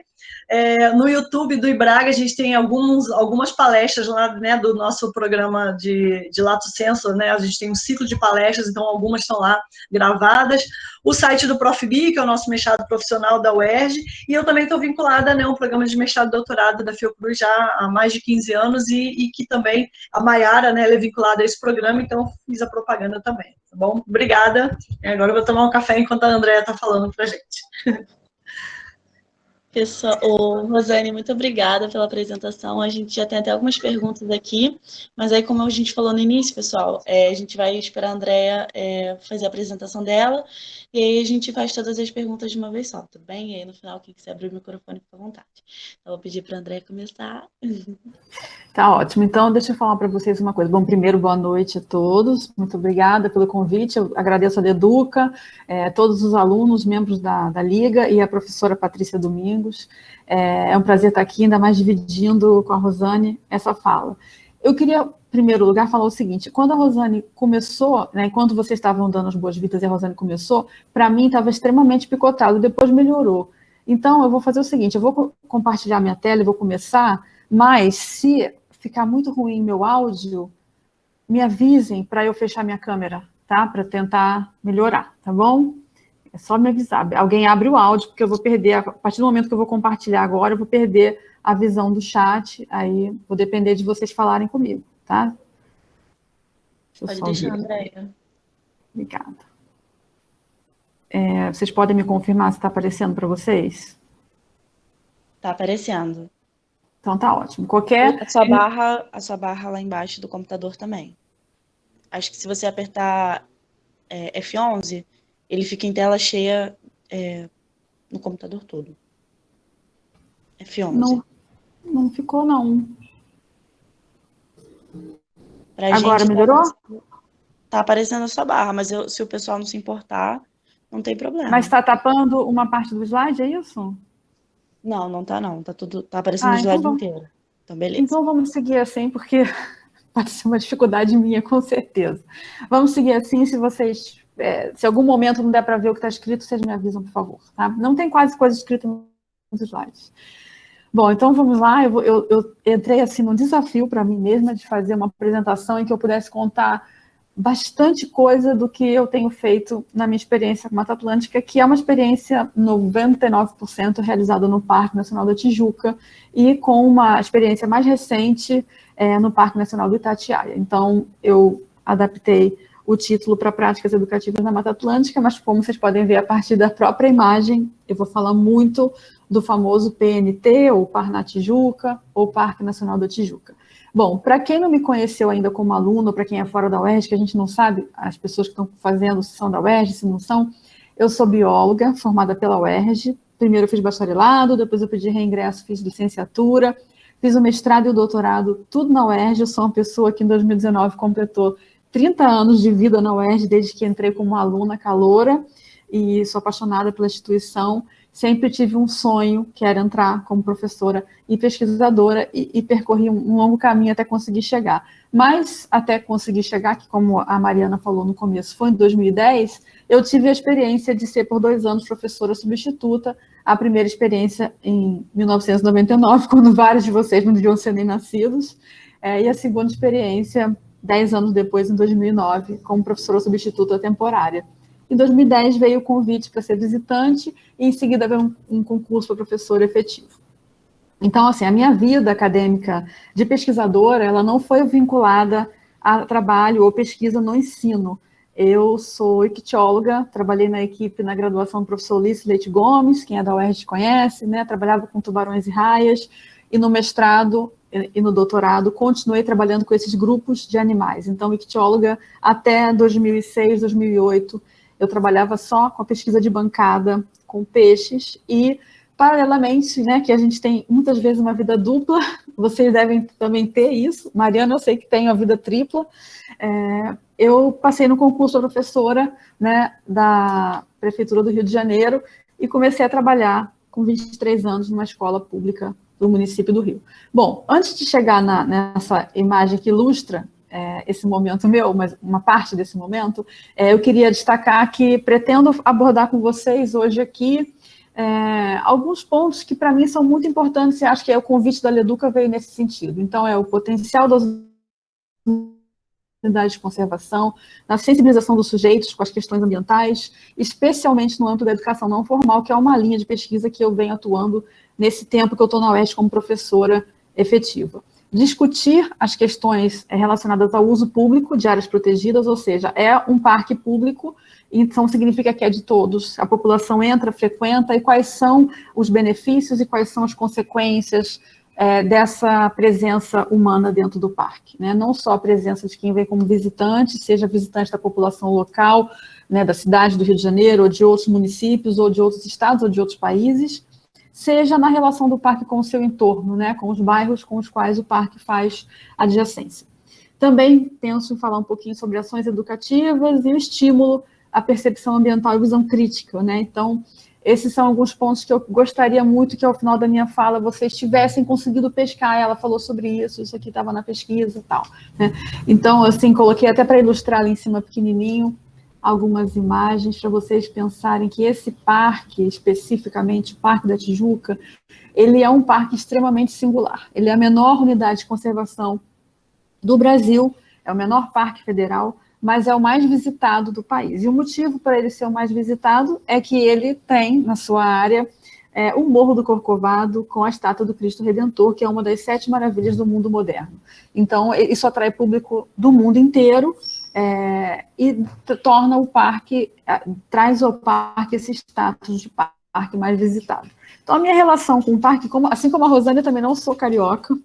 no YouTube do IBRAGA, a gente tem algumas palestras lá, né, do nosso programa de Lato Sensu, né, a gente tem um ciclo de palestras, então algumas estão lá gravadas. O site do ProfBi, que é o nosso mestrado profissional da UERJ, e eu também estou vinculada, né, a um programa de mestrado e doutorado da Fiocruz já há mais de 15 anos, e que também a Maiara, né, ela é vinculada a esse programa, então fiz a propaganda também, tá bom? Obrigada. Agora eu vou tomar um café enquanto a Andréa está falando para a gente. Pessoal, Rosane, muito obrigada pela apresentação. A gente já tem até algumas perguntas aqui, mas aí, como a gente falou no início, pessoal, a gente vai esperar a Andréa fazer a apresentação dela, e aí a gente faz todas as perguntas de uma vez só, tudo bem? E aí, no final, quem quiser abrir o microfone, fica à vontade. Então, vou pedir para a Andréa começar. Tá ótimo. Então, deixa eu falar para vocês uma coisa. Bom, primeiro, boa noite a todos. Muito obrigada pelo convite. Eu agradeço a Deduca, todos os alunos, membros da Liga e a professora Patrícia Domingos. É um prazer estar aqui, ainda mais dividindo com a Rosane essa fala. Eu queria, em primeiro lugar, falar o seguinte. Quando a Rosane começou, né, enquanto vocês estavam dando as boas-vindas e a Rosane começou, para mim estava extremamente picotado, depois melhorou. Então, eu vou fazer o seguinte, eu vou compartilhar minha tela e vou começar, mas se ficar muito ruim meu áudio, me avisem para eu fechar minha câmera, tá? Para tentar melhorar, tá bom? É só me avisar. Alguém abre o áudio, porque eu vou perder, a partir do momento que eu vou compartilhar agora, eu vou perder a visão do chat, aí vou depender de vocês falarem comigo, tá? Pode deixar, Andréia. Obrigada. Vocês podem me confirmar se está aparecendo para vocês? Está aparecendo. Então tá ótimo. A sua barra lá embaixo do computador também. Acho que se você apertar F11, ele fica em tela cheia no computador todo. F11. Não ficou, não. Pra Agora gente melhorou? tá aparecendo a sua barra, mas se o pessoal não se importar, não tem problema. Mas está tapando uma parte do slide, é isso? Não tá não. Tá aparecendo o então slide inteiro. Então, beleza. Então vamos seguir assim, porque pode ser uma dificuldade minha, com certeza. Vamos seguir assim, se vocês... se algum momento não der para ver o que está escrito, vocês me avisam, por favor. Tá? Não tem quase coisa escrita nos slides. Bom, então vamos lá. Eu entrei assim num desafio para mim mesma de fazer uma apresentação em que eu pudesse contar bastante coisa do que eu tenho feito na minha experiência com Mata Atlântica, que é uma experiência 99% realizada no Parque Nacional da Tijuca e com uma experiência mais recente no Parque Nacional do Itatiaia. Então, eu adaptei o título para Práticas Educativas na Mata Atlântica, mas como vocês podem ver a partir da própria imagem, eu vou falar muito do famoso PNT, ou Parna Tijuca, ou Parque Nacional da Tijuca. Bom, para quem não me conheceu ainda como aluno, para quem é fora da UERJ, que a gente não sabe, as pessoas que estão fazendo se são da UERJ, se não são, eu sou bióloga, formada pela UERJ. Primeiro eu fiz bacharelado, depois eu pedi reingresso, fiz licenciatura, fiz o mestrado e o doutorado, tudo na UERJ. Eu sou uma pessoa que em 2019 completou 30 anos de vida na UERJ, desde que entrei como aluna caloura, e sou apaixonada pela instituição. Sempre tive um sonho, que era entrar como professora e pesquisadora, e percorri um longo caminho até conseguir chegar. Mas, até conseguir chegar, que como a Mariana falou no começo, foi em 2010, eu tive a experiência de ser por 2 anos professora substituta, a primeira experiência em 1999, quando vários de vocês não deviam ser nem nascidos, e a segunda experiência 10 anos depois, em 2009, como professora substituta temporária. Em 2010 veio o convite para ser visitante e em seguida veio um concurso para professor efetivo. Então, assim, a minha vida acadêmica de pesquisadora, ela não foi vinculada a trabalho ou pesquisa no ensino. Eu sou ictióloga, trabalhei na equipe na graduação do professor Ulisses Leite Gomes, quem é da UERJ conhece, né? Trabalhava com tubarões e raias, e no mestrado e no doutorado continuei trabalhando com esses grupos de animais. Então, ictióloga até 2006, 2008, eu trabalhava só com a pesquisa de bancada, com peixes, e, paralelamente, né, que a gente tem muitas vezes uma vida dupla, vocês devem também ter isso, Mariana, eu sei que tem uma vida tripla, eu passei no concurso de professora, né, da Prefeitura do Rio de Janeiro, e comecei a trabalhar com 23 anos numa escola pública do município do Rio. Bom, antes de chegar nessa imagem que ilustra esse momento meu, mas uma parte desse momento, eu queria destacar que pretendo abordar com vocês hoje aqui alguns pontos que para mim são muito importantes, e acho que o convite da Leduca veio nesse sentido. Então, o potencial das unidades de conservação, na sensibilização dos sujeitos com as questões ambientais, especialmente no âmbito da educação não formal, que é uma linha de pesquisa que eu venho atuando nesse tempo que eu estou na UERJ como professora efetiva. Discutir as questões relacionadas ao uso público de áreas protegidas, ou seja, é um parque público, então significa que é de todos, a população entra, frequenta, e quais são os benefícios e quais são as consequências dessa presença humana dentro do parque, né? Não só a presença de quem vem como visitante, seja visitante da população local, né, da cidade do Rio de Janeiro, ou de outros municípios, ou de outros estados, ou de outros países, seja na relação do parque com o seu entorno, né, com os bairros com os quais o parque faz adjacência. Também penso em falar um pouquinho sobre ações educativas e o estímulo à percepção ambiental e visão crítica, né? Então, esses são alguns pontos que eu gostaria muito que ao final da minha fala vocês tivessem conseguido pescar. Ela falou sobre isso aqui estava na pesquisa e tal, né? Então, assim, coloquei até para ilustrar ali em cima pequenininho algumas imagens para vocês pensarem que esse parque, especificamente o Parque da Tijuca, ele é um parque extremamente singular. Ele é a menor unidade de conservação do Brasil, é o menor parque federal, mas é o mais visitado do país. E o motivo para ele ser o mais visitado é que ele tem, na sua área, o Morro do Corcovado com a estátua do Cristo Redentor, que é uma das 7 maravilhas do mundo moderno. Então, isso atrai público do mundo inteiro, e torna o parque, traz ao parque esse status de parque mais visitado. Então, a minha relação com o parque, assim como a Rosane, eu também não sou carioca,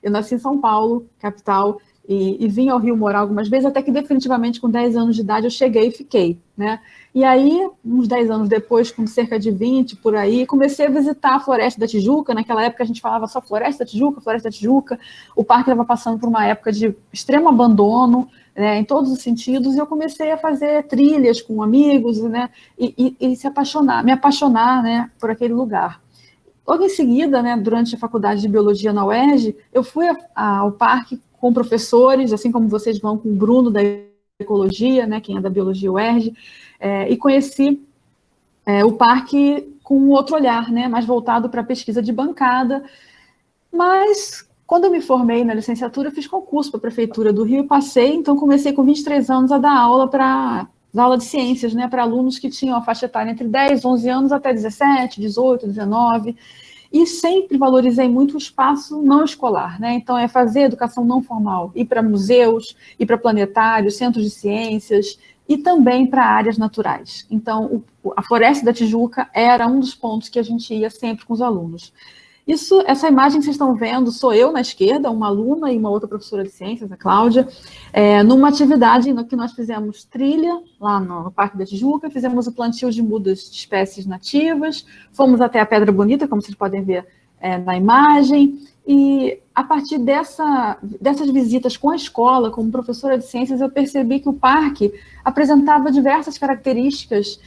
eu nasci em São Paulo, capital, e vim ao Rio morar algumas vezes, até que definitivamente com 10 anos de idade eu cheguei e fiquei, né? E aí, uns 10 anos depois, com cerca de 20 por aí, comecei a visitar a Floresta da Tijuca. Naquela época a gente falava só Floresta da Tijuca, Floresta da Tijuca. O parque estava passando por uma época de extremo abandono, né, em todos os sentidos, e eu comecei a fazer trilhas com amigos, né, e me apaixonar, né, por aquele lugar. Logo em seguida, né, durante a faculdade de Biologia na UERJ, eu fui ao parque com professores, assim como vocês vão com o Bruno da Ecologia, né, quem é da Biologia UERJ, e conheci o parque com um outro olhar, né, mais voltado para a pesquisa de bancada. Mas, quando eu me formei na licenciatura, eu fiz concurso para a Prefeitura do Rio e passei, então comecei com 23 anos a dar aula de ciências, né, para alunos que tinham a faixa etária entre 10, 11 anos até 17, 18, 19, e sempre valorizei muito o espaço não escolar, né, então é fazer educação não formal, ir para museus, ir para planetários, centros de ciências, e também para áreas naturais. Então, a Floresta da Tijuca era um dos pontos que a gente ia sempre com os alunos. Essa imagem que vocês estão vendo, sou eu na esquerda, uma aluna e uma outra professora de ciências, a Cláudia, numa atividade no que nós fizemos trilha, lá no Parque da Tijuca, fizemos o plantio de mudas de espécies nativas, fomos até a Pedra Bonita, como vocês podem ver na imagem, e a partir dessas visitas com a escola, como professora de ciências, eu percebi que o parque apresentava diversas características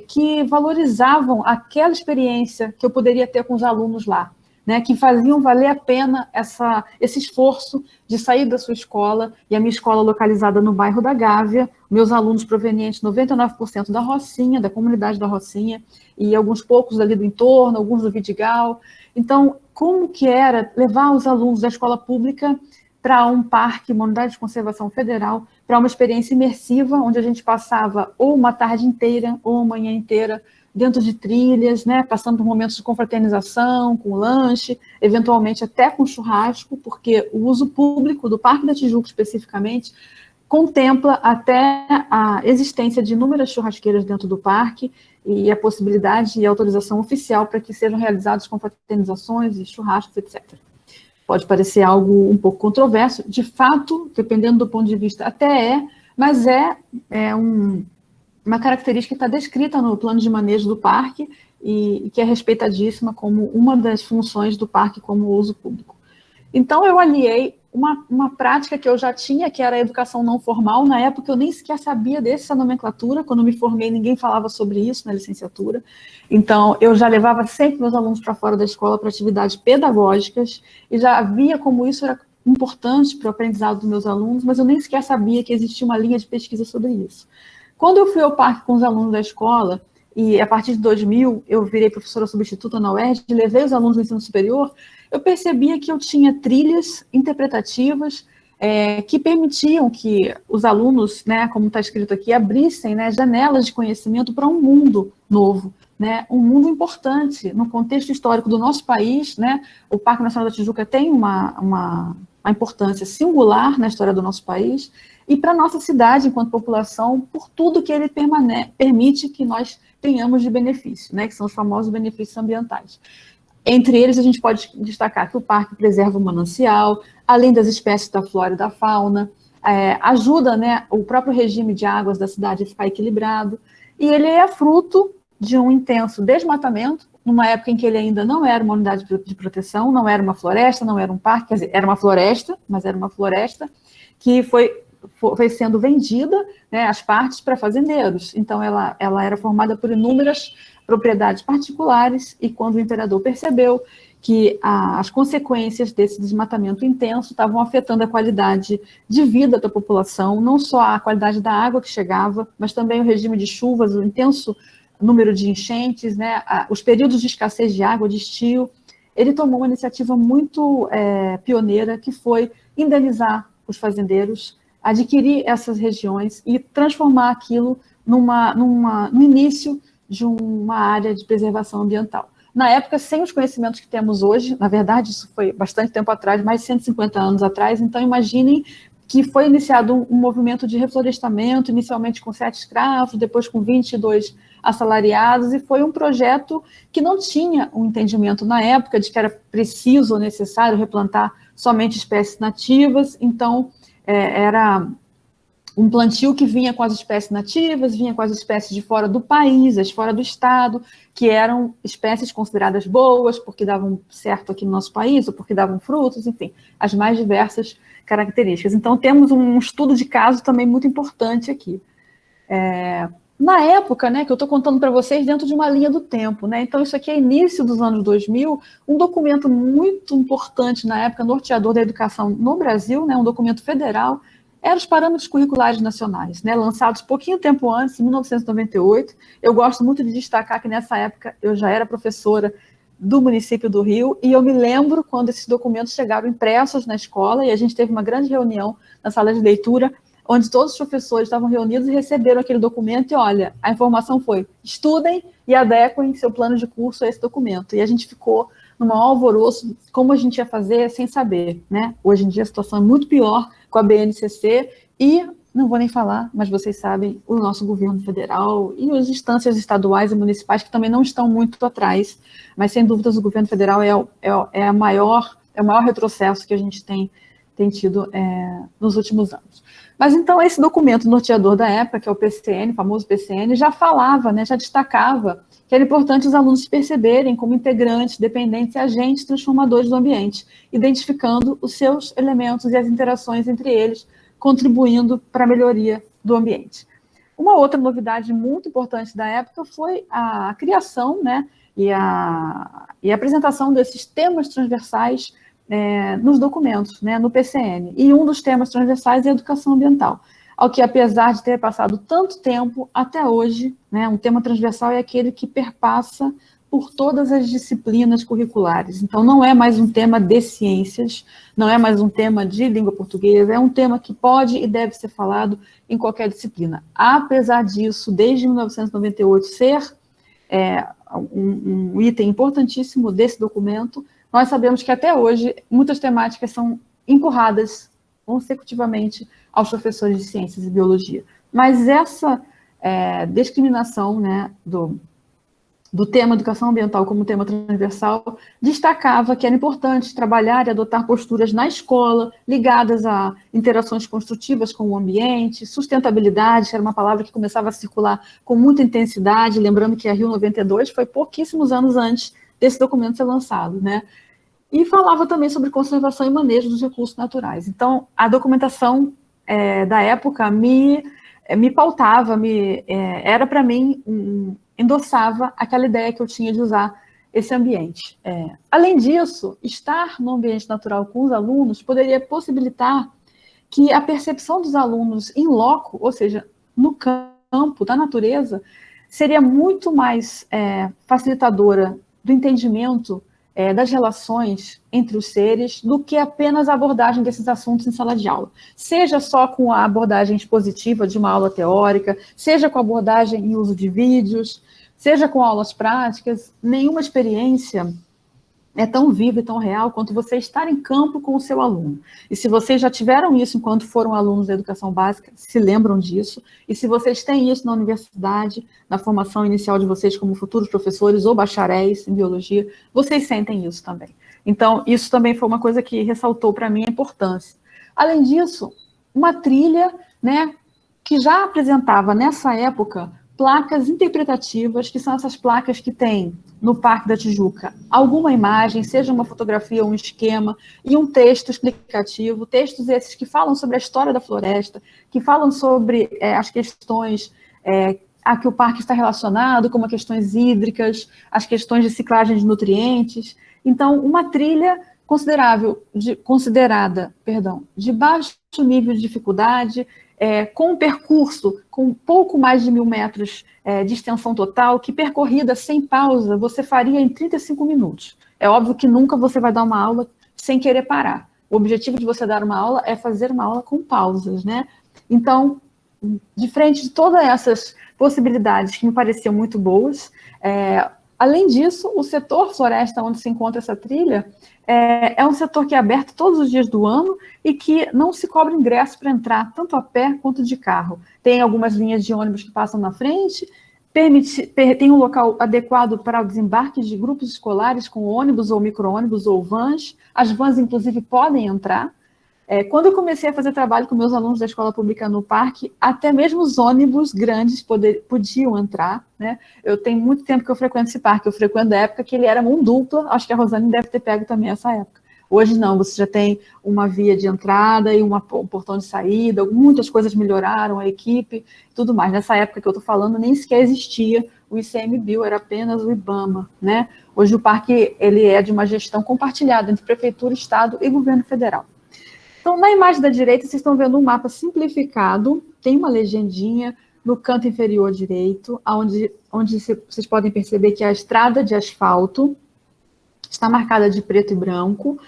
que valorizavam aquela experiência que eu poderia ter com os alunos lá, né, que faziam valer a pena esse esforço de sair da sua escola, e a minha escola localizada no bairro da Gávea, meus alunos provenientes 99% da Rocinha, da comunidade da Rocinha, e alguns poucos ali do entorno, alguns do Vidigal. Então, como que era levar os alunos da escola pública para um parque, uma unidade de conservação federal, para uma experiência imersiva, onde a gente passava ou uma tarde inteira, ou uma manhã inteira, dentro de trilhas, né, passando por momentos de confraternização, com lanche, eventualmente até com churrasco, porque o uso público do Parque da Tijuca, especificamente, contempla até a existência de inúmeras churrasqueiras dentro do parque e a possibilidade e autorização oficial para que sejam realizadas confraternizações e churrascos, etc. Pode parecer algo um pouco controverso, de fato, dependendo do ponto de vista, até mas uma característica que está descrita no plano de manejo do parque e que é respeitadíssima como uma das funções do parque como uso público. Então, eu aliei uma prática que eu já tinha, que era a educação não formal. Na época, eu nem sequer sabia dessa nomenclatura. Quando me formei, ninguém falava sobre isso na licenciatura. Então, eu já levava sempre meus alunos para fora da escola para atividades pedagógicas e já via como isso era importante para o aprendizado dos meus alunos, mas eu nem sequer sabia que existia uma linha de pesquisa sobre isso. Quando eu fui ao parque com os alunos da escola, e a partir de 2000 eu virei professora substituta na UERJ, levei os alunos do ensino superior, eu percebia que eu tinha trilhas interpretativas que permitiam que os alunos, né, como está escrito aqui, abrissem, né, janelas de conhecimento para um mundo novo, né, um mundo importante no contexto histórico do nosso país, né. O Parque Nacional da Tijuca tem uma importância singular na história do nosso país e para a nossa cidade, enquanto população, por tudo que ele permite que nós tenhamos de benefício, né, que são os famosos benefícios ambientais. Entre eles, a gente pode destacar que o parque preserva o manancial, além das espécies da flora e da fauna, ajuda, né, o próprio regime de águas da cidade a ficar equilibrado, e ele é fruto de um intenso desmatamento, numa época em que ele ainda não era uma unidade de proteção, não era uma floresta, não era um parque, quer dizer, era uma floresta, mas era uma floresta que foi sendo vendida, né, as partes para fazendeiros. Então, ela era formada por inúmeras propriedades particulares, e quando o imperador percebeu que as consequências desse desmatamento intenso estavam afetando a qualidade de vida da população, não só a qualidade da água que chegava, mas também o regime de chuvas, o intenso número de enchentes, né, os períodos de escassez de água, de estio. Ele tomou uma iniciativa muito pioneira, que foi indenizar os fazendeiros, adquirir essas regiões e transformar aquilo no início de uma área de preservação ambiental. Na época, sem os conhecimentos que temos hoje, na verdade, isso foi bastante tempo atrás, mais de 150 anos atrás, então imaginem que foi iniciado um movimento de reflorestamento, inicialmente com 7 escravos, depois com 22 assalariados, e foi um projeto que não tinha um entendimento na época de que era preciso ou necessário replantar somente espécies nativas. Então, era um plantio que vinha com as espécies nativas, vinha com as espécies de fora do país, as fora do estado, que eram espécies consideradas boas, porque davam certo aqui no nosso país, ou porque davam frutos, enfim, as mais diversas características. Então, temos um estudo de caso também muito importante aqui. Na época, né, que eu estou contando para vocês dentro de uma linha do tempo, né? Então, isso aqui é início dos anos 2000, um documento muito importante na época, norteador da educação no Brasil, né, um documento federal, eram os parâmetros curriculares nacionais, né, lançados pouquinho tempo antes, em 1998. Eu gosto muito de destacar que nessa época eu já era professora do município do Rio, e eu me lembro quando esses documentos chegaram impressos na escola, e a gente teve uma grande reunião na sala de leitura, onde todos os professores estavam reunidos e receberam aquele documento, e olha, a informação foi, estudem e adequem seu plano de curso a esse documento. E a gente ficou no maior alvoroço, como a gente ia fazer sem saber, né? Hoje em dia a situação é muito pior com a BNCC, e não vou nem falar, mas vocês sabem, o nosso governo federal e as instâncias estaduais e municipais que também não estão muito atrás, mas sem dúvidas o governo federal é o maior retrocesso que a gente tem tido nos últimos anos. Mas então esse documento norteador da época, que é o PCN, o famoso PCN, já falava, né, já destacava que era importante os alunos se perceberem como integrantes, dependentes e agentes transformadores do ambiente, identificando os seus elementos e as interações entre eles, contribuindo para a melhoria do ambiente. Uma outra novidade muito importante da época foi a criação, né, e a apresentação desses temas transversais nos documentos, né, no PCN. E um dos temas transversais é a educação ambiental, ao que, apesar de ter passado tanto tempo, até hoje, né, um tema transversal é aquele que perpassa por todas as disciplinas curriculares. Então, não é mais um tema de ciências, não é mais um tema de língua portuguesa, é um tema que pode e deve ser falado em qualquer disciplina. Apesar disso, desde 1998 ser um item importantíssimo desse documento, nós sabemos que até hoje muitas temáticas são empurradas consecutivamente aos professores de ciências e biologia. Mas essa discriminação, né, do tema educação ambiental como tema transversal destacava que era importante trabalhar e adotar posturas na escola ligadas a interações construtivas com o ambiente, sustentabilidade, que era uma palavra que começava a circular com muita intensidade, lembrando que a Rio 92 foi pouquíssimos anos antes desse documento ser lançado, né? E falava também sobre conservação e manejo dos recursos naturais. Então, a documentação da época me pautava, era para mim, endossava aquela ideia que eu tinha de usar esse ambiente. Além disso, estar no ambiente natural com os alunos poderia possibilitar que a percepção dos alunos em loco, ou seja, no campo, da natureza, seria muito mais facilitadora do entendimento das relações entre os seres do que apenas a abordagem desses assuntos em sala de aula. Seja só com a abordagem expositiva de uma aula teórica, seja com a abordagem em uso de vídeos, seja com aulas práticas, nenhuma experiência é tão viva e tão real quanto você estar em campo com o seu aluno. E se vocês já tiveram isso enquanto foram alunos da educação básica, se lembram disso, e se vocês têm isso na universidade, na formação inicial de vocês como futuros professores ou bacharéis em biologia, vocês sentem isso também. Então, isso também foi uma coisa que ressaltou para mim a importância. Além disso, uma trilha, né, que já apresentava nessa época placas interpretativas, que são essas placas que tem no Parque da Tijuca alguma imagem, seja uma fotografia ou um esquema, e um texto explicativo, textos esses que falam sobre a história da floresta, que falam sobre as questões a que o parque está relacionado, como as questões hídricas, as questões de ciclagem de nutrientes. Então, uma trilha considerada de baixo nível de dificuldade, com um percurso com pouco mais de 1.000 metros de extensão total, que percorrida sem pausa, você faria em 35 minutos. É óbvio que nunca você vai dar uma aula sem querer parar. O objetivo de você dar uma aula é fazer uma aula com pausas, né? Então, de frente de todas essas possibilidades que me pareciam muito boas, além disso, o setor floresta onde se encontra essa trilha é um setor que é aberto todos os dias do ano e que não se cobra ingresso para entrar, tanto a pé quanto de carro. Tem algumas linhas de ônibus que passam na frente, tem um local adequado para o desembarque de grupos escolares com ônibus ou micro-ônibus ou vans. As vans, inclusive, podem entrar. Quando eu comecei a fazer trabalho com meus alunos da escola pública no parque, até mesmo os ônibus grandes podiam entrar, né? Eu tenho muito tempo que eu frequento esse parque, eu frequento da época que ele era mão dupla, acho que a Rosane deve ter pego também essa época. Hoje não, você já tem uma via de entrada e um portão de saída, muitas coisas melhoraram, a equipe, tudo mais. Nessa época que eu estou falando, nem sequer existia o ICMBio, era apenas o IBAMA, né? Hoje o parque ele é de uma gestão compartilhada entre prefeitura, estado e governo federal. Então, na imagem da direita, vocês estão vendo um mapa simplificado, tem uma legendinha no canto inferior direito, onde vocês podem perceber que a estrada de asfalto está marcada de preto e branco.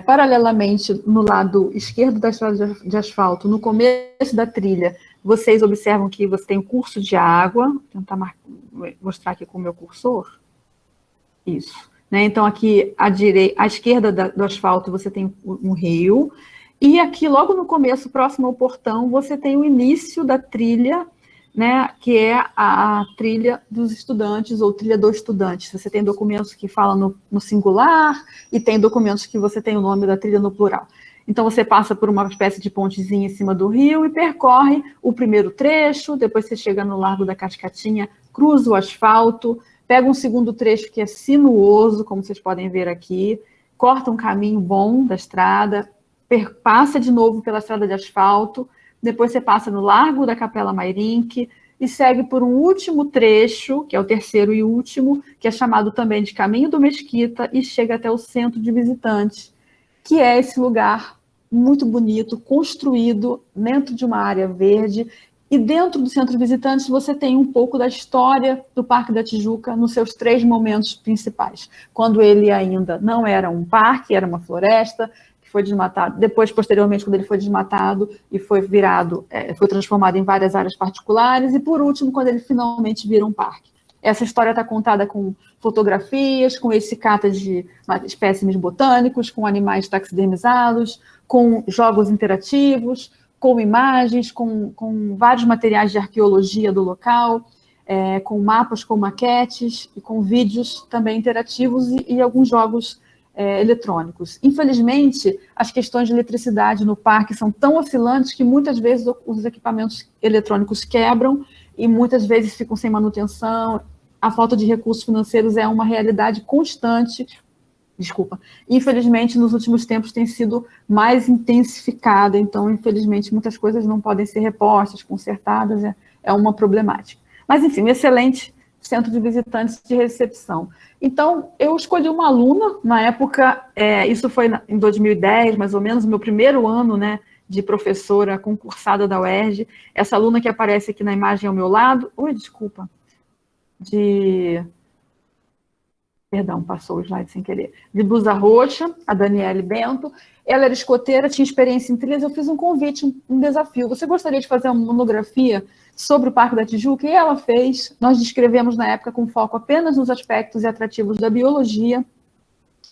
Paralelamente, no lado esquerdo da estrada de asfalto, no começo da trilha, vocês observam que você tem o curso de água. Vou tentar mostrar aqui com o meu cursor. Isso. Então, aqui à esquerda do asfalto, você tem um rio. E aqui, logo no começo, próximo ao portão, você tem o início da trilha, né, que é a trilha dos estudantes, ou trilha do estudante. Você tem documentos que falam no singular e tem documentos que você tem o nome da trilha no plural. Então, você passa por uma espécie de pontezinha em cima do rio e percorre o primeiro trecho, depois você chega no Largo da Cascatinha, cruza o asfalto, pega um segundo trecho que é sinuoso, como vocês podem ver aqui, corta um caminho bom da estrada, passa de novo pela estrada de asfalto, depois você passa no Largo da Capela Mairinque e segue por um último trecho, que é o terceiro e último, que é chamado também de Caminho do Mesquita, e chega até o Centro de Visitantes, que é esse lugar muito bonito, construído dentro de uma área verde. E dentro do Centro de Visitantes você tem um pouco da história do Parque da Tijuca nos seus 3 momentos principais. Quando ele ainda não era um parque, era uma floresta, que foi desmatado. Depois, posteriormente, quando ele foi desmatado e foi transformado em várias áreas particulares. E, por último, quando ele finalmente vira um parque. Essa história está contada com fotografias, com esse cata de espécimes botânicos, com animais taxidermizados, com jogos interativos, com imagens, com vários materiais de arqueologia do local, com mapas, com maquetes e com vídeos também interativos e alguns jogos eletrônicos. Infelizmente, as questões de eletricidade no parque são tão oscilantes que muitas vezes os equipamentos eletrônicos quebram e muitas vezes ficam sem manutenção. A falta de recursos financeiros é uma realidade constante. Infelizmente, nos últimos tempos tem sido mais intensificada, então, infelizmente, muitas coisas não podem ser repostas, consertadas, é uma problemática. Mas, enfim, um excelente centro de visitantes de recepção. Então, eu escolhi uma aluna, na época, isso foi em 2010, mais ou menos, meu primeiro ano, né, de professora concursada da UERJ. Essa aluna que aparece aqui na imagem ao meu lado, Perdão, passou o slide sem querer. De blusa roxa, a Daniele Bento. Ela era escoteira, tinha experiência em trilhas. Eu fiz um convite, um desafio. Você gostaria de fazer uma monografia sobre o Parque da Tijuca? E ela fez. Nós descrevemos na época com foco apenas nos aspectos e atrativos da biologia.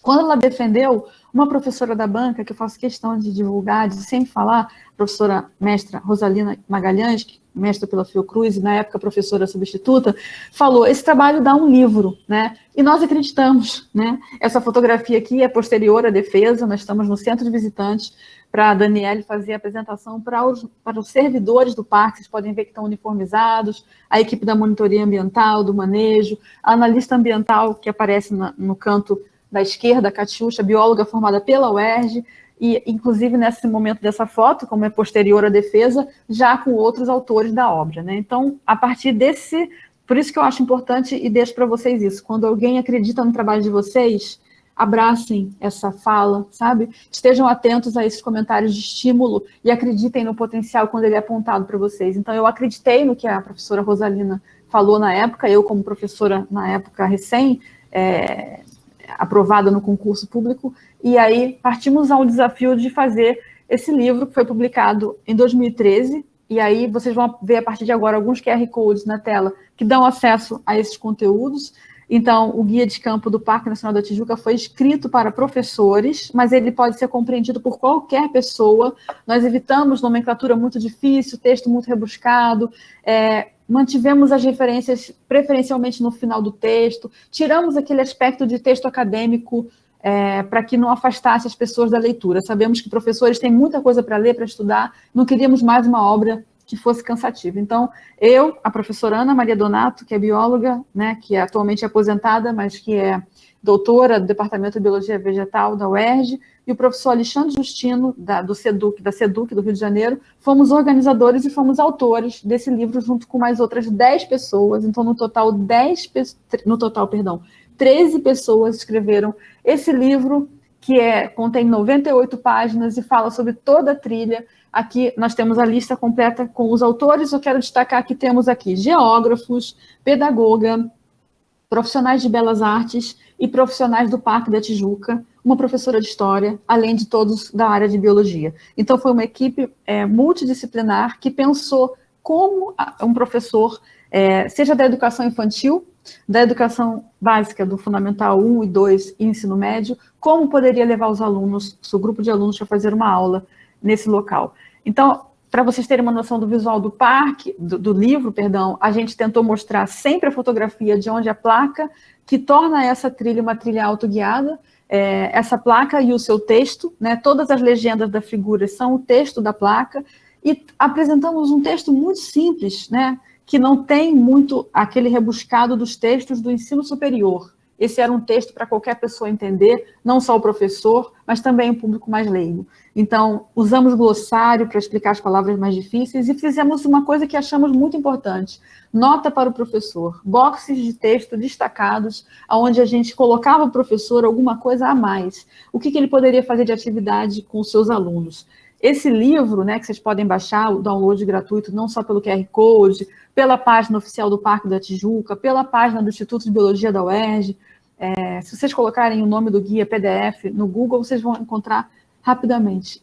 Quando ela defendeu, uma professora da banca, que eu faço questão de divulgar, de sempre falar, a professora mestra Rosalina Magalhães, mestra pela Fiocruz, e na época professora substituta, falou, esse trabalho dá um livro, né? E nós acreditamos, né? Essa fotografia aqui é posterior à defesa, nós estamos no Centro de Visitantes, para a Daniele fazer a apresentação para os servidores do parque, vocês podem ver que estão uniformizados, a equipe da monitoria ambiental, do manejo, a analista ambiental que aparece no canto da esquerda, a Catiúcha, bióloga formada pela UERJ, e inclusive nesse momento dessa foto, como é posterior à defesa, já com outros autores da obra, né? Então, a partir por isso que eu acho importante e deixo para vocês isso, quando alguém acredita no trabalho de vocês, abracem essa fala, sabe? Estejam atentos a esses comentários de estímulo e acreditem no potencial quando ele é apontado para vocês. Então, eu acreditei no que a professora Rosalina falou na época, eu como professora na época aprovada no concurso público, e aí partimos ao desafio de fazer esse livro, que foi publicado em 2013, e aí vocês vão ver a partir de agora alguns QR Codes na tela que dão acesso a esses conteúdos. Então, o Guia de Campo do Parque Nacional da Tijuca foi escrito para professores, mas ele pode ser compreendido por qualquer pessoa. Nós evitamos nomenclatura muito difícil, texto muito rebuscado, mantivemos as referências preferencialmente no final do texto, tiramos aquele aspecto de texto acadêmico para que não afastasse as pessoas da leitura. Sabemos que professores têm muita coisa para ler, para estudar, não queríamos mais uma obra que fosse cansativa. Então, eu, a professora Ana Maria Donato, que é bióloga, né, que é atualmente aposentada, mas que é doutora do Departamento de Biologia Vegetal da UERJ, e o professor Alexandre Justino, da SEDUC do Rio de Janeiro, fomos organizadores e fomos autores desse livro, junto com mais outras 10 pessoas. Então, no total, 13 pessoas escreveram esse livro, que contém 98 páginas e fala sobre toda a trilha. Aqui nós temos a lista completa com os autores. Eu quero destacar que temos aqui geógrafos, pedagoga, profissionais de belas artes e profissionais do Parque da Tijuca, uma professora de história, além de todos da área de biologia. Então, foi uma equipe multidisciplinar que pensou como um professor, seja da educação infantil, da educação básica, do Fundamental 1 e 2 e ensino médio, como poderia levar os alunos, seu grupo de alunos, para fazer uma aula nesse local. Então, para vocês terem uma noção do visual do parque, do livro, perdão, a gente tentou mostrar sempre a fotografia de onde a placa, que torna essa trilha uma trilha autoguiada, essa placa e o seu texto, né, todas as legendas da figura são o texto da placa, e apresentamos um texto muito simples, né, que não tem muito aquele rebuscado dos textos do ensino superior. Esse era um texto para qualquer pessoa entender, não só o professor, mas também o público mais leigo. Então, usamos glossário para explicar as palavras mais difíceis e fizemos uma coisa que achamos muito importante: nota para o professor, boxes de texto destacados, onde a gente colocava o professor alguma coisa a mais. O que ele poderia fazer de atividade com os seus alunos. Esse livro, né, que vocês podem baixar, o download gratuito, não só pelo QR Code, pela página oficial do Parque da Tijuca, pela página do Instituto de Biologia da UERJ. Se vocês colocarem o nome do guia PDF no Google, vocês vão encontrar rapidamente.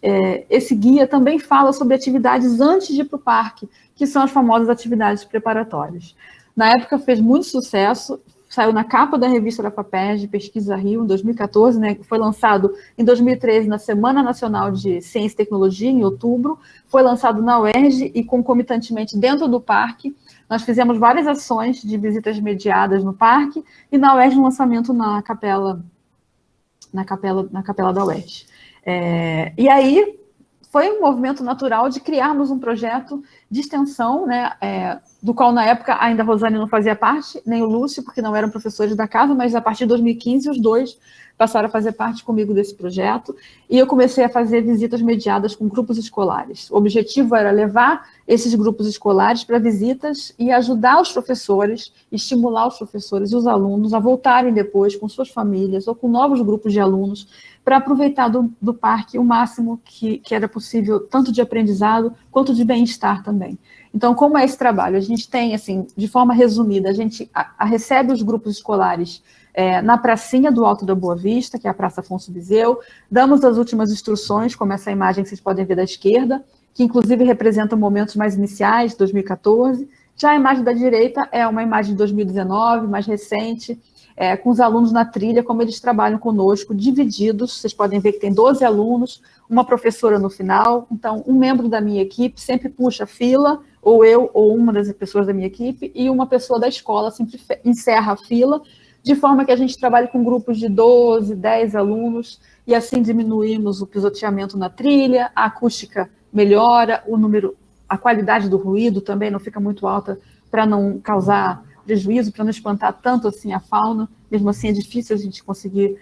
Esse guia também fala sobre atividades antes de ir para o parque, que são as famosas atividades preparatórias. Na época fez muito sucesso, saiu na capa da revista da FAPERJ, Pesquisa Rio, em 2014, né, foi lançado em 2013 na Semana Nacional de Ciência e Tecnologia, em outubro, foi lançado na UERJ e concomitantemente dentro do parque. Nós fizemos várias ações de visitas mediadas no parque e na UERJ um lançamento na capela da UERJ. E aí foi um movimento natural de criarmos um projeto de extensão, né, do qual na época ainda a Rosane não fazia parte, nem o Lúcio, porque não eram professores da casa, mas a partir de 2015 os dois passaram a fazer parte comigo desse projeto, e eu comecei a fazer visitas mediadas com grupos escolares. O objetivo era levar esses grupos escolares para visitas e ajudar os professores, estimular os professores e os alunos a voltarem depois com suas famílias ou com novos grupos de alunos para aproveitar do parque o máximo que era possível, tanto de aprendizado quanto de bem-estar também. Então, como é esse trabalho? A gente tem, assim, de forma resumida, a gente recebe os grupos escolares na pracinha do Alto da Boa Vista, que é a Praça Afonso Bizeu, damos as últimas instruções, como essa imagem que vocês podem ver da esquerda, que inclusive representa momentos mais iniciais, 2014. Já a imagem da direita é uma imagem de 2019, mais recente, com os alunos na trilha, como eles trabalham conosco, divididos. Vocês podem ver que tem 12 alunos, uma professora no final. Então, um membro da minha equipe sempre puxa a fila, ou eu, ou uma das pessoas da minha equipe, e uma pessoa da escola sempre encerra a fila, de forma que a gente trabalhe com grupos de 12, 10 alunos, e assim diminuímos o pisoteamento na trilha, a acústica melhora, a qualidade do ruído também não fica muito alta para não causar prejuízo, para não espantar tanto assim a fauna. Mesmo assim é difícil a gente conseguir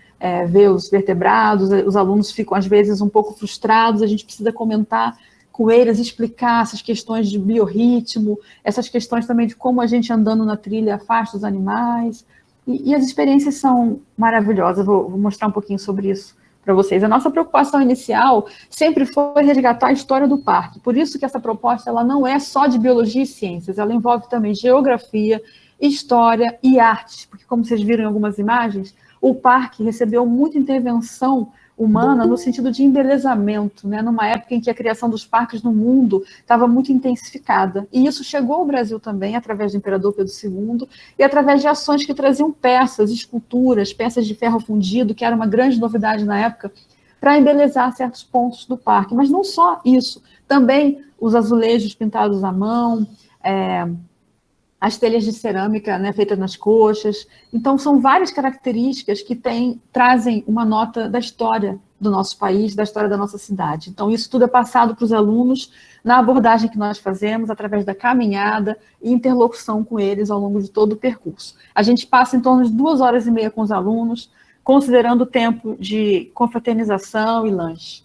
ver os vertebrados, os alunos ficam às vezes um pouco frustrados, a gente precisa comentar com eles, explicar essas questões de biorritmo, essas questões também de como a gente andando na trilha afasta os animais, e as experiências são maravilhosas. Vou mostrar um pouquinho sobre isso para vocês. A nossa preocupação inicial sempre foi resgatar a história do parque, por isso que essa proposta ela não é só de biologia e ciências, ela envolve também geografia, história e artes, porque como vocês viram em algumas imagens, o parque recebeu muita intervenção humana no sentido de embelezamento, né? Numa época em que a criação dos parques no mundo estava muito intensificada, e isso chegou ao Brasil também, através do imperador Pedro II, e através de ações que traziam peças, esculturas, peças de ferro fundido, que era uma grande novidade na época, para embelezar certos pontos do parque. Mas não só isso, também os azulejos pintados à mão, as telhas de cerâmica, né, feitas nas coxas. Então, são várias características que trazem uma nota da história do nosso país, da história da nossa cidade. Então, isso tudo é passado para os alunos na abordagem que nós fazemos, através da caminhada e interlocução com eles ao longo de todo o percurso. A gente passa em torno de 2h30 com os alunos, considerando o tempo de confraternização e lanche.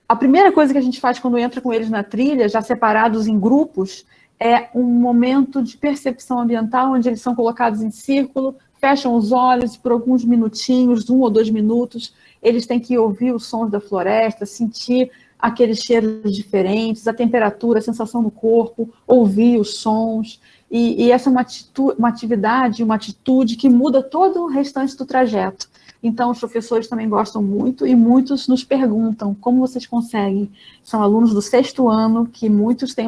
A primeira coisa que a gente faz quando entra com eles na trilha, já separados em grupos, é um momento de percepção ambiental, onde eles são colocados em círculo, fecham os olhos por alguns minutinhos, 1 ou 2 minutos, eles têm que ouvir os sons da floresta, sentir aqueles cheiros diferentes, a temperatura, a sensação no corpo, ouvir os sons, e essa é uma atividade, uma atitude que muda todo o restante do trajeto. Então, os professores também gostam muito e muitos nos perguntam como vocês conseguem. São alunos do 6º ano, que muitos têm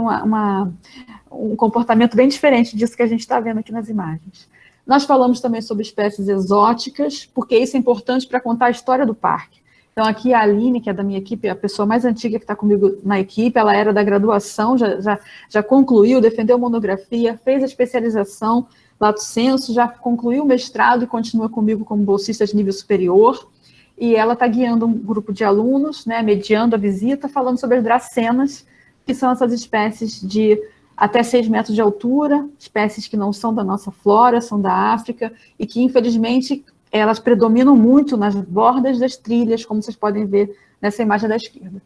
um comportamento bem diferente disso que a gente está vendo aqui nas imagens. Nós falamos também sobre espécies exóticas, porque isso é importante para contar a história do parque. Então, aqui a Aline, que é da minha equipe, a pessoa mais antiga que está comigo na equipe, ela era da graduação, já concluiu, defendeu monografia, fez a especialização, lato sensu, já concluiu o mestrado e continua comigo como bolsista de nível superior, e ela está guiando um grupo de alunos, né, mediando a visita, falando sobre as dracenas, que são essas espécies de até 6 metros de altura, espécies que não são da nossa flora, são da África, e que, infelizmente, elas predominam muito nas bordas das trilhas, como vocês podem ver nessa imagem da esquerda.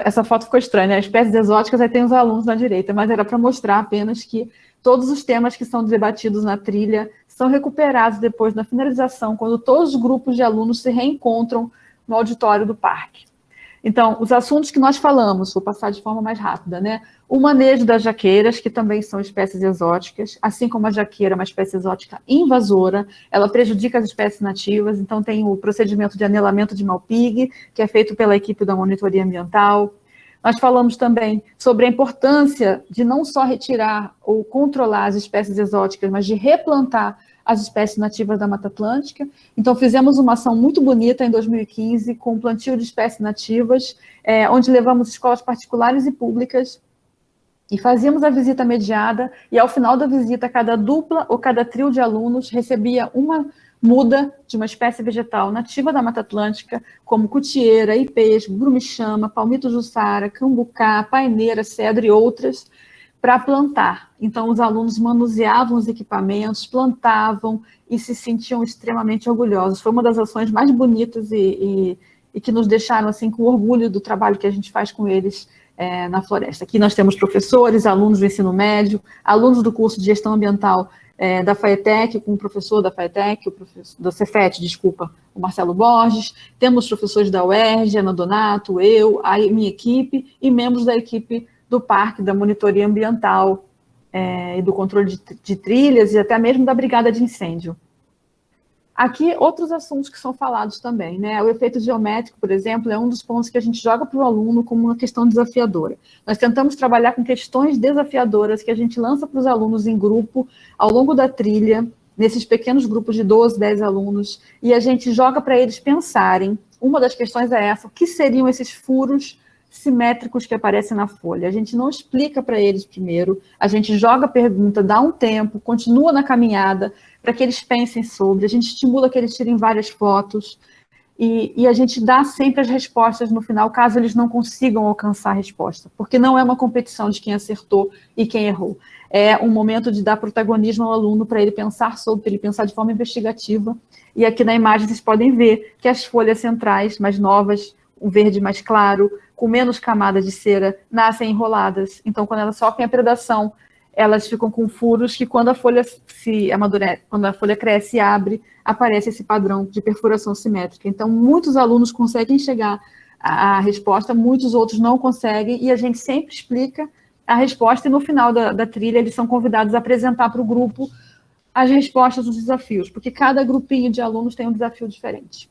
Essa foto ficou estranha, né? Espécies exóticas, aí tem os alunos na direita, mas era para mostrar apenas que todos os temas que são debatidos na trilha são recuperados depois na finalização, quando todos os grupos de alunos se reencontram no auditório do parque. Então, os assuntos que nós falamos, vou passar de forma mais rápida, né? O manejo das jaqueiras, que também são espécies exóticas, assim como a jaqueira é uma espécie exótica invasora, ela prejudica as espécies nativas, então tem o procedimento de anelamento de Malpighi, que é feito pela equipe da monitoria ambiental. Nós falamos também sobre a importância de não só retirar ou controlar as espécies exóticas, mas de replantar as espécies nativas da Mata Atlântica. Então, fizemos uma ação muito bonita em 2015, com plantio de espécies nativas, onde levamos escolas particulares e públicas, e fazíamos a visita mediada, e ao final da visita, cada dupla ou cada trio de alunos recebia uma muda de uma espécie vegetal nativa da Mata Atlântica, como cutieira, ipês, grumichama, palmito jussara, cambucá, paineira, cedro e outras, para plantar. Então, os alunos manuseavam os equipamentos, plantavam e se sentiam extremamente orgulhosos. Foi uma das ações mais bonitas e que nos deixaram assim, com orgulho do trabalho que a gente faz com eles na floresta. Aqui nós temos professores, alunos do ensino médio, alunos do curso de gestão ambiental da FAETEC, com o professor da FAETEC, o professor da Cefet, desculpa, o Marcelo Borges, temos professores da UERJ, Ana Donato, eu, a minha equipe e membros da equipe do parque, da monitoria ambiental e do controle de trilhas e até mesmo da brigada de incêndio. Aqui, outros assuntos que são falados também, né? O efeito geométrico, por exemplo, é um dos pontos que a gente joga para o aluno como uma questão desafiadora. Nós tentamos trabalhar com questões desafiadoras que a gente lança para os alunos em grupo ao longo da trilha, nesses pequenos grupos de 12, 10 alunos, e a gente joga para eles pensarem. Uma das questões é essa: o que seriam esses furos simétricos que aparecem na folha? A gente não explica para eles primeiro, a gente joga a pergunta, dá um tempo, continua na caminhada, para que eles pensem sobre, a gente estimula que eles tirem várias fotos, e a gente dá sempre as respostas no final, caso eles não consigam alcançar a resposta, porque não é uma competição de quem acertou e quem errou. É um momento de dar protagonismo ao aluno para ele pensar sobre, para ele pensar de forma investigativa, e aqui na imagem vocês podem ver que as folhas centrais, mais novas, um verde mais claro, com menos camada de cera, nascem enroladas. Então, quando elas sofrem a predação, elas ficam com furos que, quando a folha se amadurece, quando a folha cresce e abre, aparece esse padrão de perfuração simétrica. Então, muitos alunos conseguem chegar à resposta, muitos outros não conseguem, e a gente sempre explica a resposta, e no final da trilha eles são convidados a apresentar para o grupo as respostas dos desafios, porque cada grupinho de alunos tem um desafio diferente.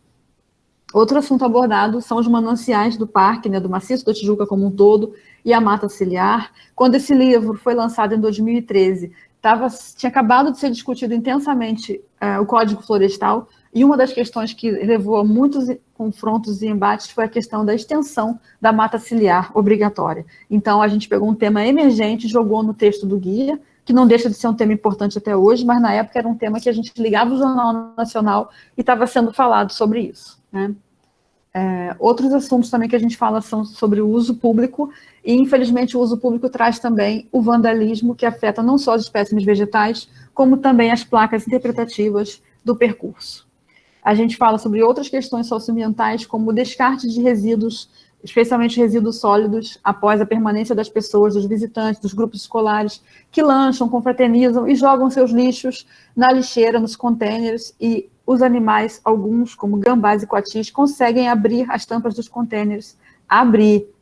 Outro assunto abordado são os mananciais do parque, né, do Maciço da Tijuca como um todo, e a Mata Ciliar. Quando esse livro foi lançado em 2013, tinha acabado de ser discutido intensamente o Código Florestal, e uma das questões que levou a muitos confrontos e embates foi a questão da extensão da mata ciliar obrigatória. Então, a gente pegou um tema emergente, jogou no texto do guia, que não deixa de ser um tema importante até hoje, mas na época era um tema que a gente ligava o Jornal Nacional e estava sendo falado sobre isso, né? Outros assuntos também que a gente fala são sobre o uso público, e infelizmente o uso público traz também o vandalismo, que afeta não só os espécimes vegetais, como também as placas interpretativas do percurso. A gente fala sobre outras questões socioambientais, como o descarte de resíduos, especialmente resíduos sólidos, após a permanência das pessoas, dos visitantes, dos grupos escolares, que lancham, confraternizam e jogam seus lixos na lixeira, nos contêineres, e os animais, alguns, como gambás e coatis, conseguem abrir as tampas dos contêineres,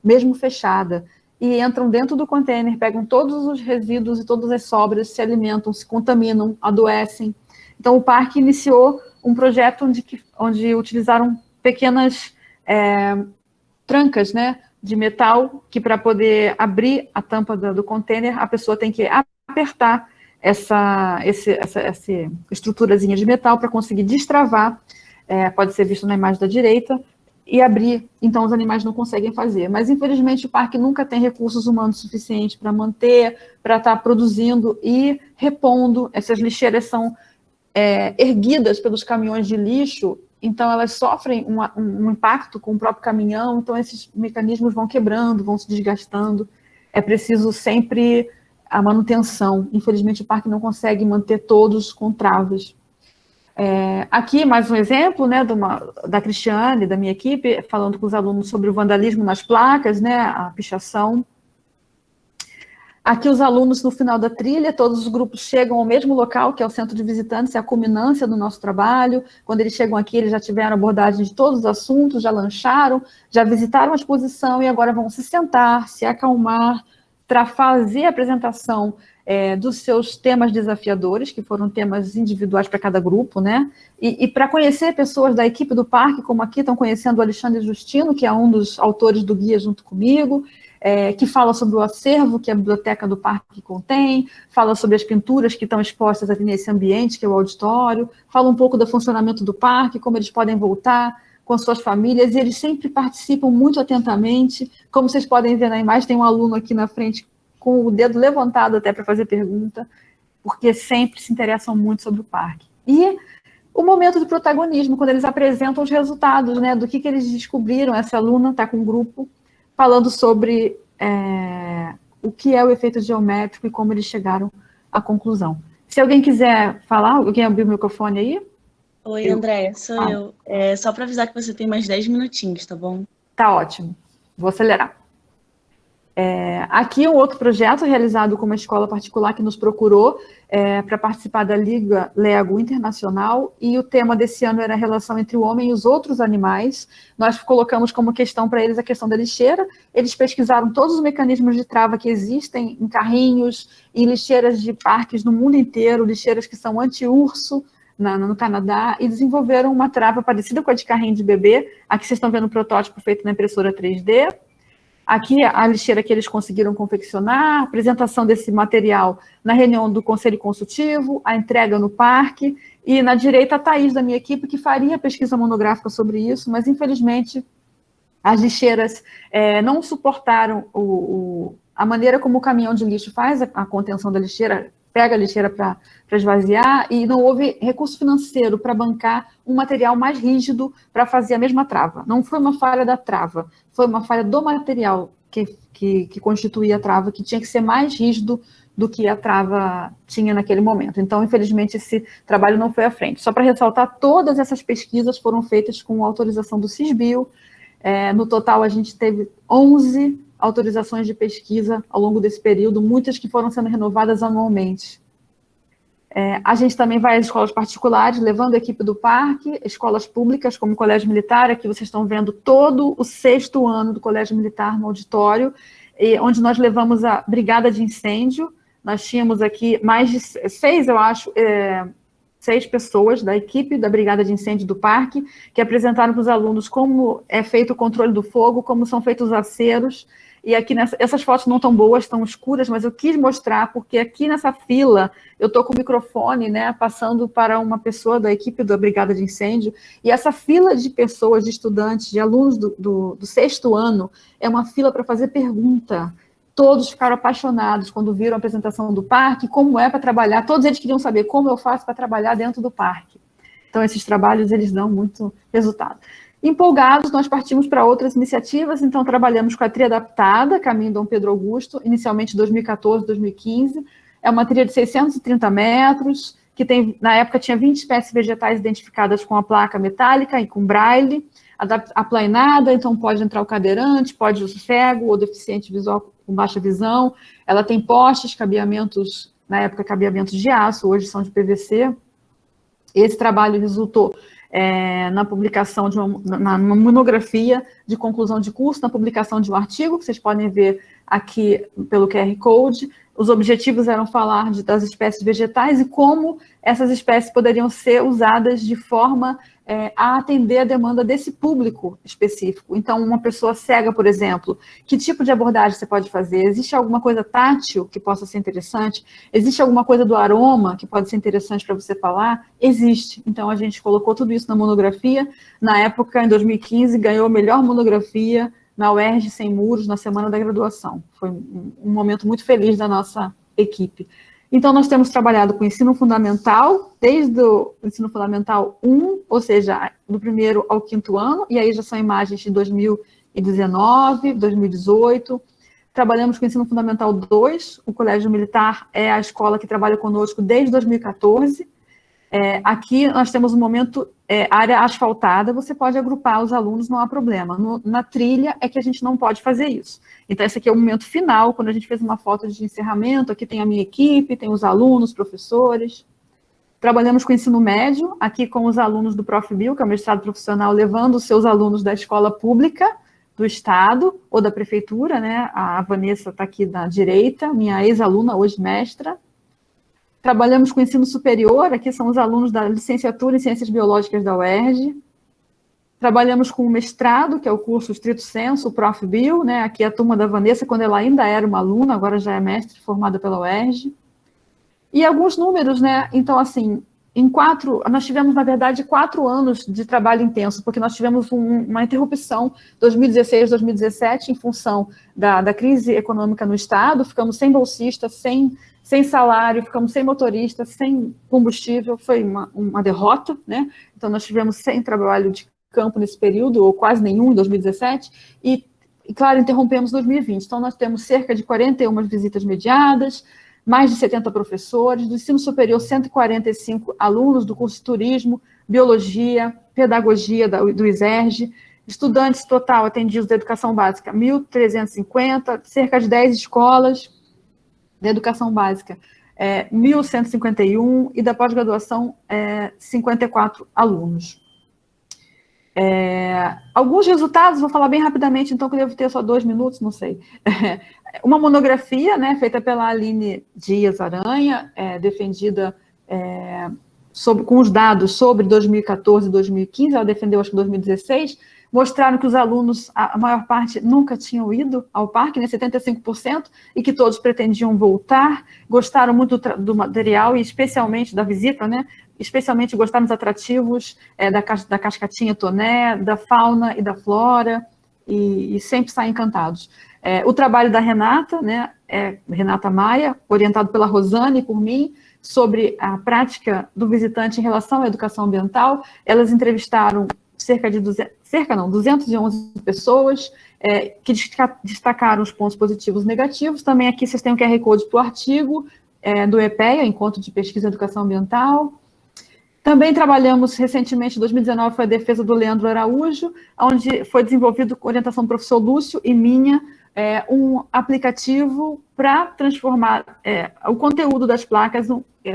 mesmo fechada, e entram dentro do contêiner, pegam todos os resíduos e todas as sobras, se alimentam, se contaminam, adoecem. Então, o parque iniciou um projeto onde utilizaram pequenas trancas, né, de metal, que para poder abrir a tampa do container, a pessoa tem que apertar essa estruturazinha de metal para conseguir destravar, pode ser visto na imagem da direita, e abrir. Então, os animais não conseguem fazer. Mas, infelizmente, o parque nunca tem recursos humanos suficientes para manter, para estar produzindo e repondo. Essas lixeiras são erguidas pelos caminhões de lixo, então elas sofrem um impacto com o próprio caminhão, então esses mecanismos vão quebrando, vão se desgastando. É preciso sempre a manutenção. Infelizmente, o parque não consegue manter todos com travas. Aqui, mais um exemplo, né, da Cristiane, da minha equipe, falando com os alunos sobre o vandalismo nas placas, né, a pichação. Aqui os alunos, no final da trilha, todos os grupos chegam ao mesmo local, que é o centro de visitantes, é a culminância do nosso trabalho. Quando eles chegam aqui, eles já tiveram abordagem de todos os assuntos, já lancharam, já visitaram a exposição e agora vão se sentar, se acalmar, para fazer a apresentação dos seus temas desafiadores, que foram temas individuais para cada grupo, né? E para conhecer pessoas da equipe do parque, como aqui estão conhecendo o Alexandre Justino, que é um dos autores do guia junto comigo, que fala sobre o acervo que a biblioteca do parque contém, fala sobre as pinturas que estão expostas aqui nesse ambiente, que é o auditório, fala um pouco do funcionamento do parque, como eles podem voltar com as suas famílias, e eles sempre participam muito atentamente. Como vocês podem ver na imagem, tem um aluno aqui na frente com o dedo levantado até para fazer pergunta, porque sempre se interessam muito sobre o parque. E o momento do protagonismo, quando eles apresentam os resultados, né, do que eles descobriram. Essa aluna está com um grupo falando sobre o que é o efeito geométrico e como eles chegaram à conclusão. Se alguém quiser falar, alguém abriu o microfone aí? Oi, Andréia, sou eu. Só para avisar que você tem mais 10 minutinhos, tá bom? Tá ótimo. Vou acelerar. Aqui um outro projeto realizado com uma escola particular que nos procurou para participar da Liga Lego Internacional, e o tema desse ano era a relação entre o homem e os outros animais. Nós colocamos como questão para eles a questão da lixeira. Eles pesquisaram todos os mecanismos de trava que existem em carrinhos, em lixeiras de parques no mundo inteiro, lixeiras que são anti-urso no Canadá, e desenvolveram uma trava parecida com a de carrinho de bebê. Aqui vocês estão vendo o protótipo feito na impressora 3D. Aqui a lixeira que eles conseguiram confeccionar, a apresentação desse material na reunião do Conselho Consultivo, a entrega no parque, e na direita a Thaís da minha equipe, que faria pesquisa monográfica sobre isso, mas infelizmente as lixeiras não suportaram a maneira como o caminhão de lixo faz a contenção da lixeira, pega a lixeira para esvaziar, e não houve recurso financeiro para bancar um material mais rígido para fazer a mesma trava. Não foi uma falha da trava, foi uma falha do material que constituía a trava, que tinha que ser mais rígido do que a trava tinha naquele momento. Então, infelizmente, esse trabalho não foi à frente. Só para ressaltar, todas essas pesquisas foram feitas com autorização do Cisbio. No total, a gente teve 11 autorizações de pesquisa ao longo desse período, muitas que foram sendo renovadas anualmente. A gente também vai às escolas particulares, levando a equipe do parque, escolas públicas, como o Colégio Militar. Aqui vocês estão vendo todo o 6º ano do Colégio Militar no auditório, onde nós levamos a brigada de incêndio. Nós tínhamos aqui mais de 6 pessoas da equipe da brigada de incêndio do parque, que apresentaram para os alunos como é feito o controle do fogo, como são feitos os aceros. E aqui, essas fotos não estão boas, estão escuras, mas eu quis mostrar, porque aqui nessa fila, eu estou com o microfone, né, passando para uma pessoa da equipe da brigada de incêndio, e essa fila de pessoas, de estudantes, de alunos do 6º ano, é uma fila para fazer pergunta. todos ficaram apaixonados quando viram a apresentação do parque, como é para trabalhar, todos eles queriam saber como eu faço para trabalhar dentro do parque. Então, esses trabalhos, eles dão muito resultado. Empolgados, nós partimos para outras iniciativas, então trabalhamos com a trilha adaptada, Caminho Dom Pedro Augusto, inicialmente 2014, 2015, é uma trilha de 630 metros, que tem, na época tinha 20 espécies vegetais identificadas com a placa metálica e com braille, aplainada, então pode entrar o cadeirante, pode o cego ou deficiente visual com baixa visão, ela tem postes, cabeamentos, na época cabeamentos de aço, hoje são de PVC. Esse trabalho resultou na publicação de uma monografia de conclusão de curso, na publicação de um artigo, que vocês podem ver aqui pelo QR Code. Os objetivos eram falar das espécies vegetais e como essas espécies poderiam ser usadas de forma a atender a demanda desse público específico. Então, uma pessoa cega, por exemplo, que tipo de abordagem você pode fazer? Existe alguma coisa tátil que possa ser interessante? Existe alguma coisa do aroma que pode ser interessante para você falar? Existe. Então, a gente colocou tudo isso na monografia. Na época, em 2015, ganhou a melhor monografia na UERJ Sem Muros, na semana da graduação. Foi um momento muito feliz da nossa equipe. Então, nós temos trabalhado com ensino fundamental, desde o ensino fundamental 1, ou seja, do primeiro ao quinto ano, e aí já são imagens de 2019, 2018. Trabalhamos com ensino fundamental 2, o Colégio Militar é a escola que trabalha conosco desde 2014. Aqui nós temos um momento, área asfaltada, você pode agrupar os alunos, não há problema. Na trilha é que a gente não pode fazer isso. Então, esse aqui é o momento final, quando a gente fez uma foto de encerramento, aqui tem a minha equipe, tem os alunos, professores. Trabalhamos com ensino médio, aqui com os alunos do ProfBio, que é o mestrado profissional, levando os seus alunos da escola pública, do estado, ou da prefeitura, né? A Vanessa está aqui na direita, minha ex-aluna, hoje mestra. Trabalhamos com ensino superior, aqui são os alunos da licenciatura em Ciências Biológicas da UERJ. Trabalhamos com o mestrado, que é o curso Stricto Sensu, o ProfBio, né? Aqui é a turma da Vanessa, quando ela ainda era uma aluna, agora já é mestre, formada pela UERJ. E alguns números, né? Então, assim, nós tivemos, na verdade, 4 anos de trabalho intenso, porque nós tivemos uma interrupção, 2016, 2017, em função da crise econômica no Estado, ficamos sem bolsistas, sem salário, ficamos sem motorista, sem combustível, foi uma derrota, né? Então, nós tivemos sem trabalho de campo nesse período, ou quase nenhum em 2017, e claro, interrompemos 2020. Então, nós temos cerca de 41 visitas mediadas, mais de 70 professores, do ensino superior, 145 alunos do curso de turismo, biologia, pedagogia do ISERJ, estudantes total atendidos da educação básica, 1.350, cerca de 10 escolas da educação básica, 1.151, e da pós-graduação, 54 alunos. Alguns resultados, vou falar bem rapidamente, então, que eu devo ter só 2 minutos, não sei. Uma monografia, né, feita pela Aline Dias Aranha, defendida com os dados sobre 2014 e 2015, ela defendeu, acho que 2016, mostraram que os alunos, a maior parte, nunca tinham ido ao parque, né, 75%, e que todos pretendiam voltar, gostaram muito do material e especialmente da visita, né, especialmente gostaram dos atrativos da cascatinha toné, da fauna e da flora, e sempre saem encantados. O trabalho da Renata, né, Renata Maia, orientado pela Rosane e por mim, sobre a prática do visitante em relação à educação ambiental. Elas entrevistaram cerca de 211 pessoas, que destacaram os pontos positivos e negativos. Também aqui vocês têm o QR Code para o artigo do EPEA, Encontro de Pesquisa em Educação Ambiental. Também trabalhamos recentemente, em 2019, foi a defesa do Leandro Araújo, onde foi desenvolvido com orientação do professor Lúcio e minha, um aplicativo para transformar o conteúdo das placas,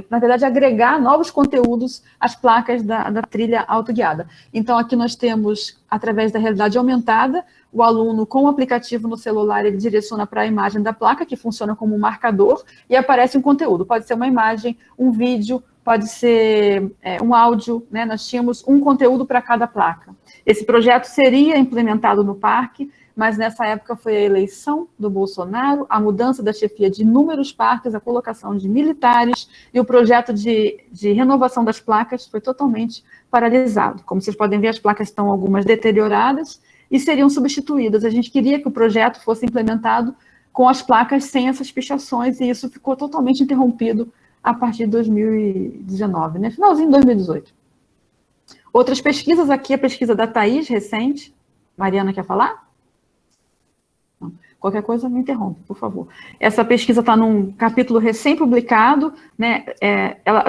na verdade, agregar novos conteúdos às placas da trilha autoguiada. Então, aqui nós temos, através da realidade aumentada, o aluno com o aplicativo no celular, ele direciona para a imagem da placa, que funciona como um marcador, e aparece um conteúdo. Pode ser uma imagem, um vídeo, pode ser um áudio, né? Nós tínhamos um conteúdo para cada placa. Esse projeto seria implementado no parque, mas nessa época foi a eleição do Bolsonaro, a mudança da chefia de inúmeros parques, a colocação de militares, e o projeto de renovação das placas foi totalmente paralisado. Como vocês podem ver, as placas estão algumas deterioradas e seriam substituídas. A gente queria que o projeto fosse implementado com as placas sem essas pichações, e isso ficou totalmente interrompido a partir de 2019, né? Finalzinho de 2018. Outras pesquisas aqui, a pesquisa da Thaís, recente. Mariana quer falar? Qualquer coisa me interrompe, por favor. Essa pesquisa está num capítulo recém-publicado, né?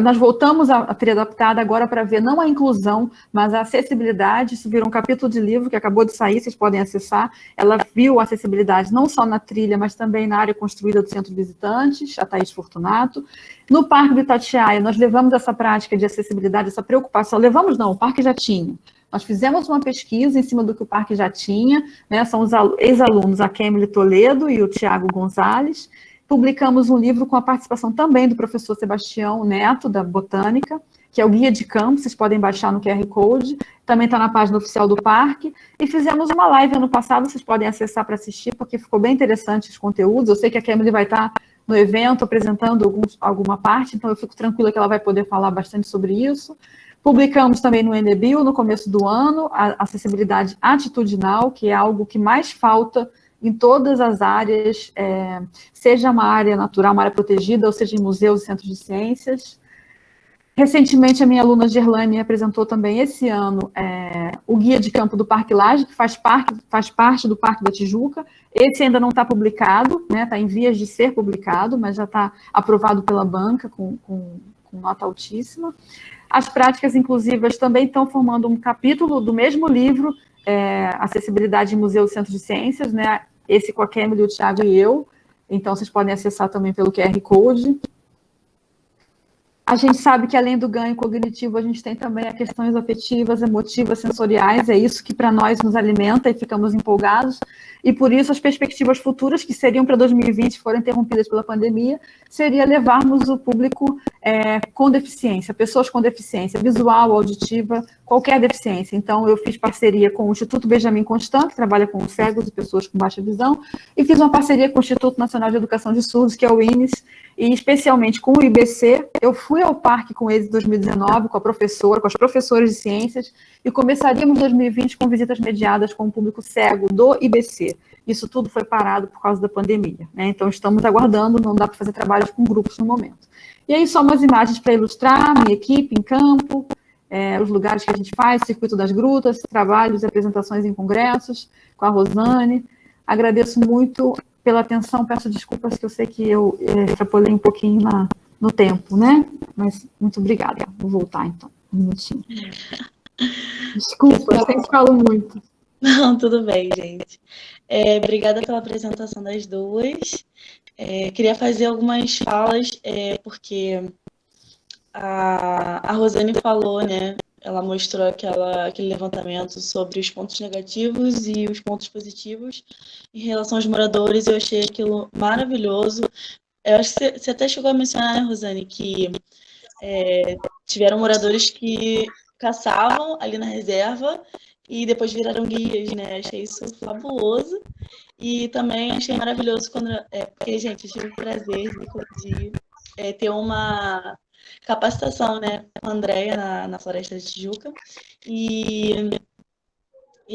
Nós voltamos a ter adaptada agora para ver não a inclusão, mas a acessibilidade. Isso virou um capítulo de livro que acabou de sair, vocês podem acessar. Ela viu a acessibilidade não só na trilha, mas também na área construída do Centro de Visitantes, a Thaís Fortunato. No Parque do Itatiaia, nós levamos essa prática de acessibilidade, essa preocupação. Levamos não, o parque já tinha. Nós fizemos uma pesquisa em cima do que o parque já tinha, né? São os ex-alunos, a Kemily Toledo e o Tiago Gonzalez. Publicamos um livro com a participação também do professor Sebastião Neto, da Botânica, que é o Guia de Campo, vocês podem baixar no QR Code, também está na página oficial do parque. E fizemos uma live ano passado, vocês podem acessar para assistir, porque ficou bem interessante os conteúdos. Eu sei que a Kemily vai estar no evento apresentando alguma parte, então eu fico tranquila que ela vai poder falar bastante sobre isso. Publicamos também no Enebio, no começo do ano, a acessibilidade atitudinal, que é algo que mais falta em todas as áreas, seja uma área natural, uma área protegida, ou seja em museus e centros de ciências. Recentemente, a minha aluna Gerlane apresentou também esse ano o Guia de Campo do Parque Lage, que faz parte do Parque da Tijuca. Esse ainda não está publicado, né? Está em vias de ser publicado, mas já está aprovado pela banca com nota altíssima. As práticas inclusivas também estão formando um capítulo do mesmo livro, Acessibilidade em Museu e Centro de Ciências, né? Esse com a Kemily, o Thiago e eu. Então, vocês podem acessar também pelo QR Code. A gente sabe que, além do ganho cognitivo, a gente tem também as questões afetivas, emotivas, sensoriais. É isso que, para nós, nos alimenta e ficamos empolgados. E, por isso, as perspectivas futuras, que seriam para 2020, foram interrompidas pela pandemia, seria levarmos o público com deficiência, pessoas com deficiência visual, auditiva, qualquer deficiência. Então, eu fiz parceria com o Instituto Benjamin Constant, que trabalha com cegos e pessoas com baixa visão, e fiz uma parceria com o Instituto Nacional de Educação de Surdos, que é o INES, e especialmente com o IBC. Eu fui ao parque com eles em 2019, com as professoras de ciências, e começaríamos 2020 com visitas mediadas com o público cego do IBC. Isso tudo foi parado por causa da pandemia, né? Então, estamos aguardando, não dá para fazer trabalhos com grupos no momento. E aí, só umas imagens para ilustrar minha equipe em campo, os lugares que a gente faz, Circuito das Grutas, trabalhos e apresentações em congressos, com a Rosane. Agradeço muito pela atenção, peço desculpas que eu sei que eu extrapolei um pouquinho no tempo, né? Mas muito obrigada. Vou voltar, então, um minutinho. Desculpa, eu sempre falo muito. Não, tudo bem, gente. Obrigada pela apresentação das duas. Queria fazer algumas falas, porque a Rosane falou, né? Ela mostrou aquele levantamento sobre os pontos negativos e os pontos positivos em relação aos moradores. Eu achei aquilo maravilhoso. Eu acho que você até chegou a mencionar, né, Rosane, que tiveram moradores que caçavam ali na reserva e depois viraram guias, né? Achei isso fabuloso. E também achei maravilhoso porque, gente, eu tive o prazer de ter uma capacitação, né, com a Andréia na Floresta de Tijuca. E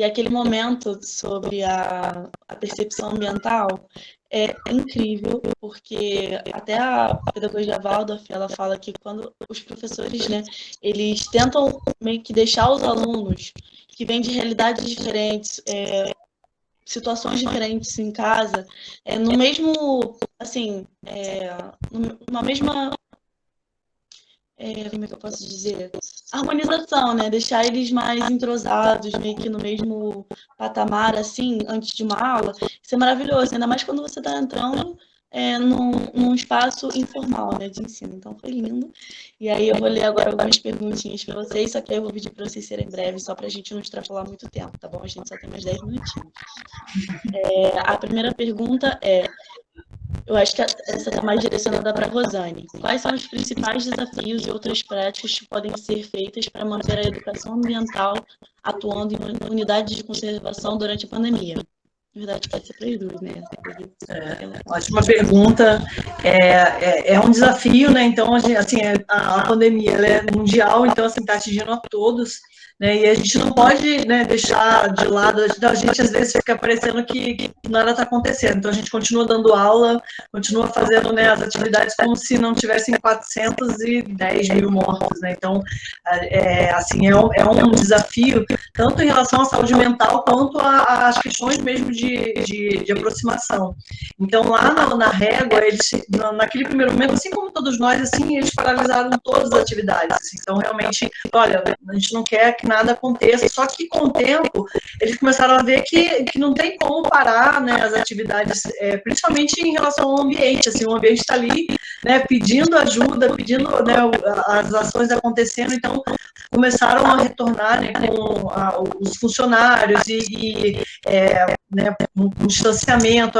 aquele momento sobre a percepção ambiental é incrível, porque até a pedagogia Waldorf, ela fala que quando os professores, né, eles tentam meio que deixar os alunos que vêm de realidades diferentes, situações diferentes em casa, no mesmo, assim, numa mesma, como é que eu posso dizer? Harmonização, né? Deixar eles mais entrosados, meio que no mesmo patamar, assim, antes de uma aula. Isso é maravilhoso, ainda mais quando você está entrando num espaço informal, né, de ensino. Então, foi lindo. E aí eu vou ler agora algumas perguntinhas para vocês, só que aí eu vou pedir para vocês serem breves, só para a gente não extrapolar muito tempo, tá bom? A gente só tem mais 10 minutinhos. A primeira pergunta eu acho que essa está mais direcionada para a Rosane. Quais são os principais desafios e outras práticas que podem ser feitas para manter a educação ambiental atuando em unidades de conservação durante a pandemia? Na verdade, pode ser para as duas, né? Ótima pergunta. É um desafio, né? Então, assim, a pandemia ela é mundial, então, assim, está atingindo a todos, né? E a gente não pode, né, deixar de lado, a gente às vezes fica parecendo que nada está acontecendo. Então, a gente continua dando aula, continua fazendo, né, as atividades como se não tivessem 410 mil mortos, né? Então, assim, é um desafio, tanto em relação à saúde mental, quanto às questões mesmo de aproximação. Então, lá na Régua, eles, naquele primeiro momento, assim como todos nós, assim, eles paralisaram todas as atividades. Assim. Então, realmente, olha, a gente não quer que nada aconteça, só que com o tempo, eles começaram a ver que não tem como parar, né, as atividades, principalmente em relação ao ambiente. Assim, o ambiente está ali, né, pedindo ajuda, pedindo, né, as ações acontecendo, então começaram a retornar, né, com os funcionários né, um distanciamento,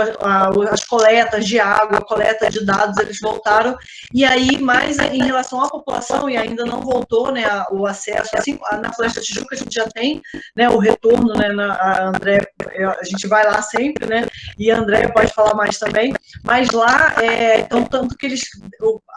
as coletas de água, a coleta de dados, eles voltaram, e aí, mais em relação à população, e ainda não voltou, né, o acesso, assim, na Floresta Tijuca a gente já tem, né, o retorno, né, a André, a gente vai lá sempre, né, e a André pode falar mais também, mas lá, então, tanto que eles,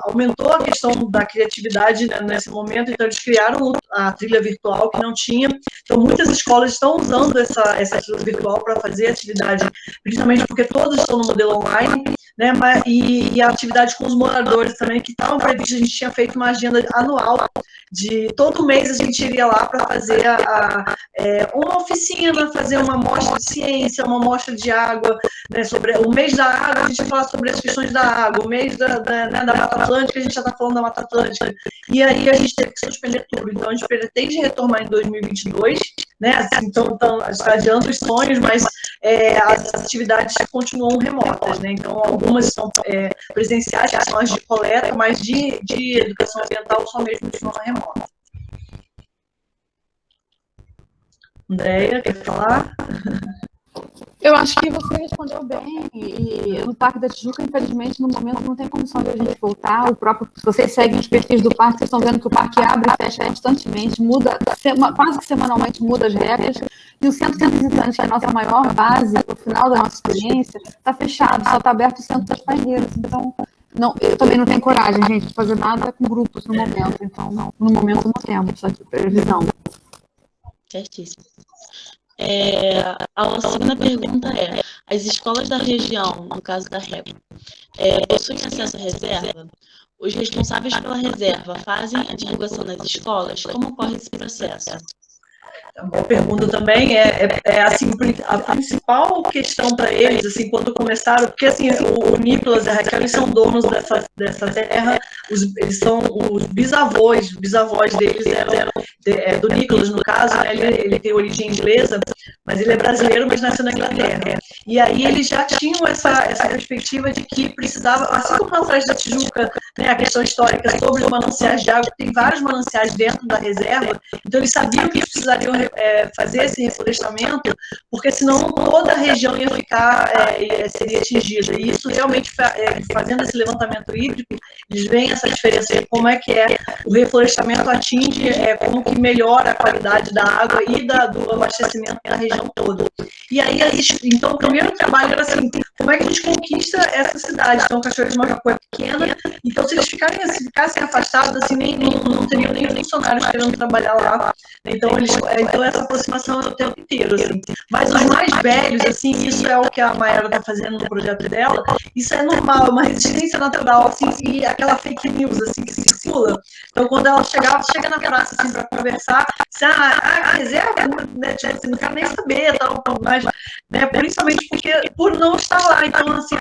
aumentou a questão da criatividade, né, nesse momento, então eles criaram a trilha virtual que não tinha, então muitas escolas estão usando essa trilha virtual para fazer atividade, principalmente porque todos estão no modelo online, né, e a atividade com os moradores também, que estavam previstos, a gente tinha feito uma agenda anual, de todo mês a gente iria lá para fazer uma oficina, fazer uma mostra de ciência, uma mostra de água, né, sobre o mês da água, a gente ia falar sobre as questões da água, o mês da Mata Atlântica, a gente já está falando da Mata Atlântica, e aí a gente teve que suspender tudo, então a gente pretende retomar em 2022, né, assim, então está adiando os sonhos, mas as atividades continuam remotas, né, então algumas são presenciais, que são as de coleta, mas de educação ambiental só mesmo de forma remota. Andréia, quer falar? Eu acho que você respondeu bem, e no Parque da Tijuca, infelizmente, no momento não tem condição de a gente voltar. Se vocês seguem os perfis do parque, vocês estão vendo que o parque abre e fecha constantemente, muda, quase que semanalmente muda as regras, e o centro de visitantes, que é a nossa maior base, no final da nossa experiência, está fechado, só está aberto o centro das paineiras. Então, não, eu também não tenho coragem, gente, de fazer nada com grupos no momento. Então, no momento não temos essa previsão. Certíssimo. A segunda pergunta as escolas da região, no caso da Régua, possuem acesso à reserva? Os responsáveis pela reserva fazem a divulgação nas escolas? Como ocorre esse processo? Boa pergunta também, assim, a principal questão para eles, assim, quando começaram, porque assim, o Nicolas e a Raquel, eles são donos dessa terra, eles são os bisavós deles eram do Nicolas, no caso, né, ele tem origem inglesa, mas ele é brasileiro, mas nasceu na Inglaterra. E aí eles já tinham essa perspectiva de que precisava, assim como na Floresta da Tijuca, né, a questão histórica sobre os mananciais de água, tem vários mananciais dentro da reserva, então eles sabiam que eles precisariam fazer esse reflorestamento, porque senão toda a região ia ficar, seria atingida. E isso realmente, fazendo esse levantamento hídrico, eles veem essa diferença de como é que o reflorestamento atinge, como que melhora a qualidade da água e do abastecimento da região toda. E aí, então, o primeiro trabalho era assim, como é que a gente conquista essa cidade? Então, o Cachoeiro de Macacu é pequena, então se eles ficassem afastados, assim, não teriam nem funcionários querendo trabalhar lá. Então essa aproximação é o tempo inteiro, assim. Mas os mais velhos, assim, isso é o que a Mayara está fazendo no projeto dela, isso é normal, é uma resistência natural, assim, e aquela fake news, assim, que circula. Então, quando ela chega na praça, assim, para conversar, assim, reserva, né, tipo assim, não quero nem saber, tal, mas, né, principalmente por não estar lá. Então, assim,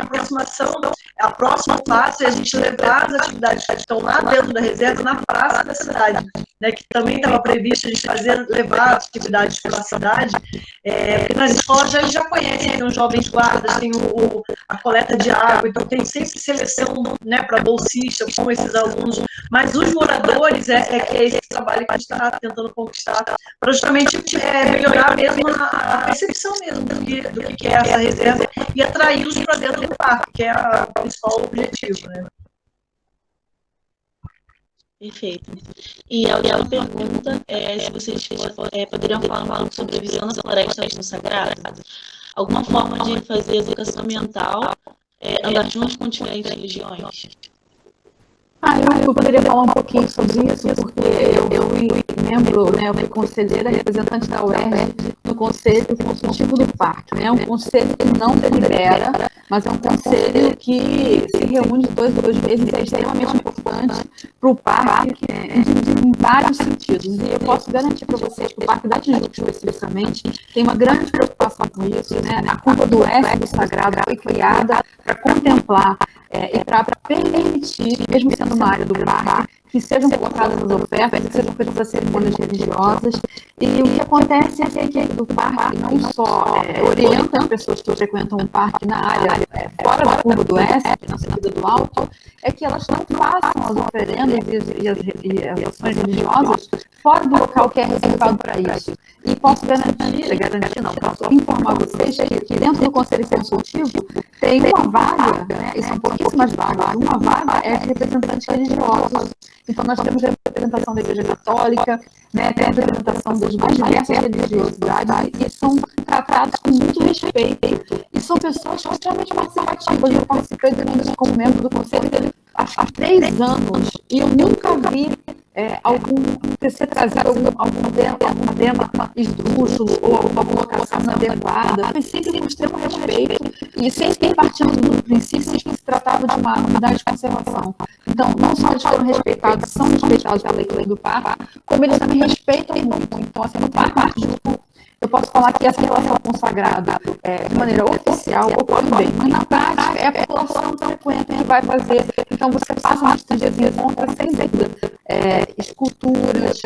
a próxima passo é a gente levar as atividades que estão lá dentro da reserva na praça da cidade, né, que também estava previsto a gente levar atividades pela cidade, porque nas escolas eles já conhecem, tem os jovens guardas, tem a coleta de água, então tem sempre seleção, né, para bolsista com esses alunos, mas os moradores que é esse trabalho que a gente está tentando conquistar, para justamente melhorar mesmo a percepção mesmo do que é essa reserva e atraí-los para dentro do parque, que é o principal objetivo, né? Perfeito. E a última pergunta se vocês poderiam falar um pouco sobre a visão da floresta como sagrada. alguma forma de fazer educação ambiental andar junto com diferentes religiões? Eu poderia falar um pouquinho sobre isso, porque eu fui membro, né, eu fui conselheira representante da UERJ no Conselho Consultivo do Parque, né, um conselho que não delibera, mas é um conselho que se reúne de 2 em 2 meses e é extremamente importante para o parque em vários sentidos. E eu posso garantir para vocês que o Parque da Tijuca, especificamente, tem uma grande preocupação com isso, né? A curva do S do Sagrado foi criada para contemplar e para permitir, mesmo sendo uma área do parque, que sejam colocadas as ofertas, que sejam feitas as cerimônias religiosas. E o que acontece é que a equipe do parque não só orienta as pessoas que frequentam o parque na área fora da curva do S, na subida do alto, é que elas não façam as oferendas e as ações religiosas fora do local que é reservado para isso. E posso posso informar vocês que dentro do Conselho Consultivo tem uma vaga, né, e são pouquíssimas vagas, uma vaga é de representantes religiosos. Então, nós temos representação da Igreja Católica, né, tem a representação das mais diversas religiosidades, e são tratados com muito respeito. E são pessoas extremamente participativas. Eu participei como membro do Conselho há 3 anos, e eu nunca vi ser trazido algum tema esdrúxulo ou alguma colocação inadequada. Foi sempre com extremo respeito e sempre partindo do princípio de que se tratava de uma unidade de conservação. Então, não só eles foram respeitados, são respeitados pela lei do parque, como eles também respeitam muito. Então, assim, no parque, eu posso falar que essa relação com o sagrado, de maneira oficial, ocorre bem, mas na prática é a população frequente que vai fazer. Então, você passa nos dias e encontra, sem dúvida, esculturas,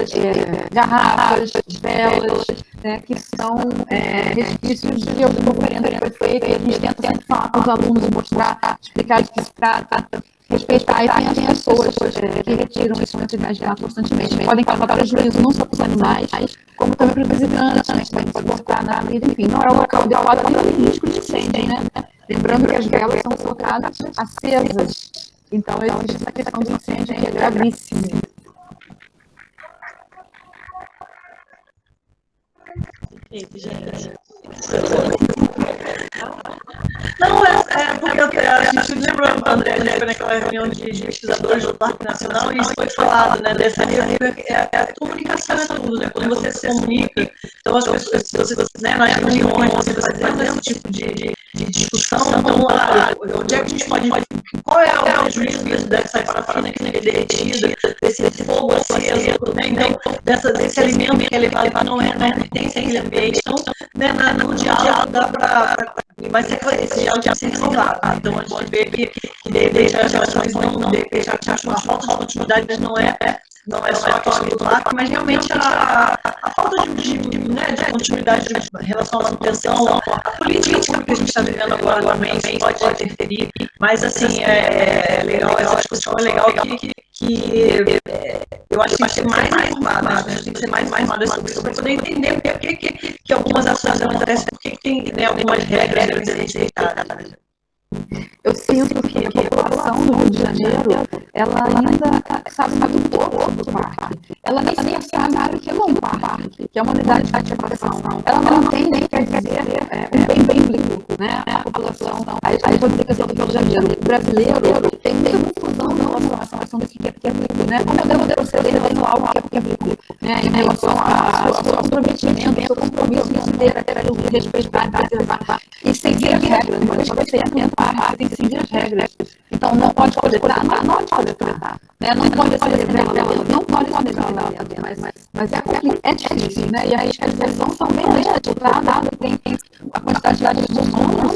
garrafas, velas, né, que são resquícios de alguma oferenda que foi feita, e a gente tenta sempre falar com os alunos, mostrar, explicar de que se trata, respeitar. E tem as pessoas que retiram esse materiais de lá constantemente. Podem causar prejuízo não só para os animais, como também para os visitantes, né, que podem se cortar na vida. Enfim, não é o local adequado, não tem risco de incêndio, né? Lembrando que as velas são colocadas acesas. Então, existe essa questão do incêndio que é gravíssima. Perfeito, gente. Não, porque a gente lembra, André, a gente foi naquela reunião de pesquisadores do Parque Nacional e isso foi falado, né, dessa a comunicação é tudo, né, quando você se comunica, então as pessoas, se você, né, nas reuniões, você fazendo esse tipo de discussão, então, onde é que a gente pode, qual é o prejuízo dessa parafina que é derretida, desse fogo aceso, né, então, desse alimento que é levado, não tem sem leite, então, né, no diálogo dá para vai ser esse diálogo vai ser resolvido. Então, a gente vê que deixa as relações não deixa uma falta de continuidade, não é só a questão do parque, mas realmente a falta de continuidade em relação à manutenção, a política que a gente está vivendo agora também pode interferir, mas assim, é legal, essa discussão é legal que eu acho que tem que ser mais informada, a gente tem que ser mais informada sobre isso, para poder entender por que algumas ações acontecem, por que tem, né, algumas regras devem ser respeitadas. Eu sinto que a população do Rio de Janeiro, ela ainda sabe muito pouco do parque. Ela nem sabe o que é um parque, que é uma unidade de ativação. Ela não entende o que quer dizer um bem público, né? A população, a qualificação do Rio de Janeiro. O brasileiro tem muita confusão em relação a essa questão do que é público, né? Como eu devo proceder em algo que é público, né? Em relação ao seu comprometimento, ao seu compromisso de ter aquilo de respeitar, de preservar. E seguir as regras, mas você entra no parque, tem que seguir as regras. Então, não pode coletar, não pode coletar. Não pode fazer vela, não pode fazer vela, mas é difícil, né? E a fiscalização também é disputada, tem a quantidade de humanos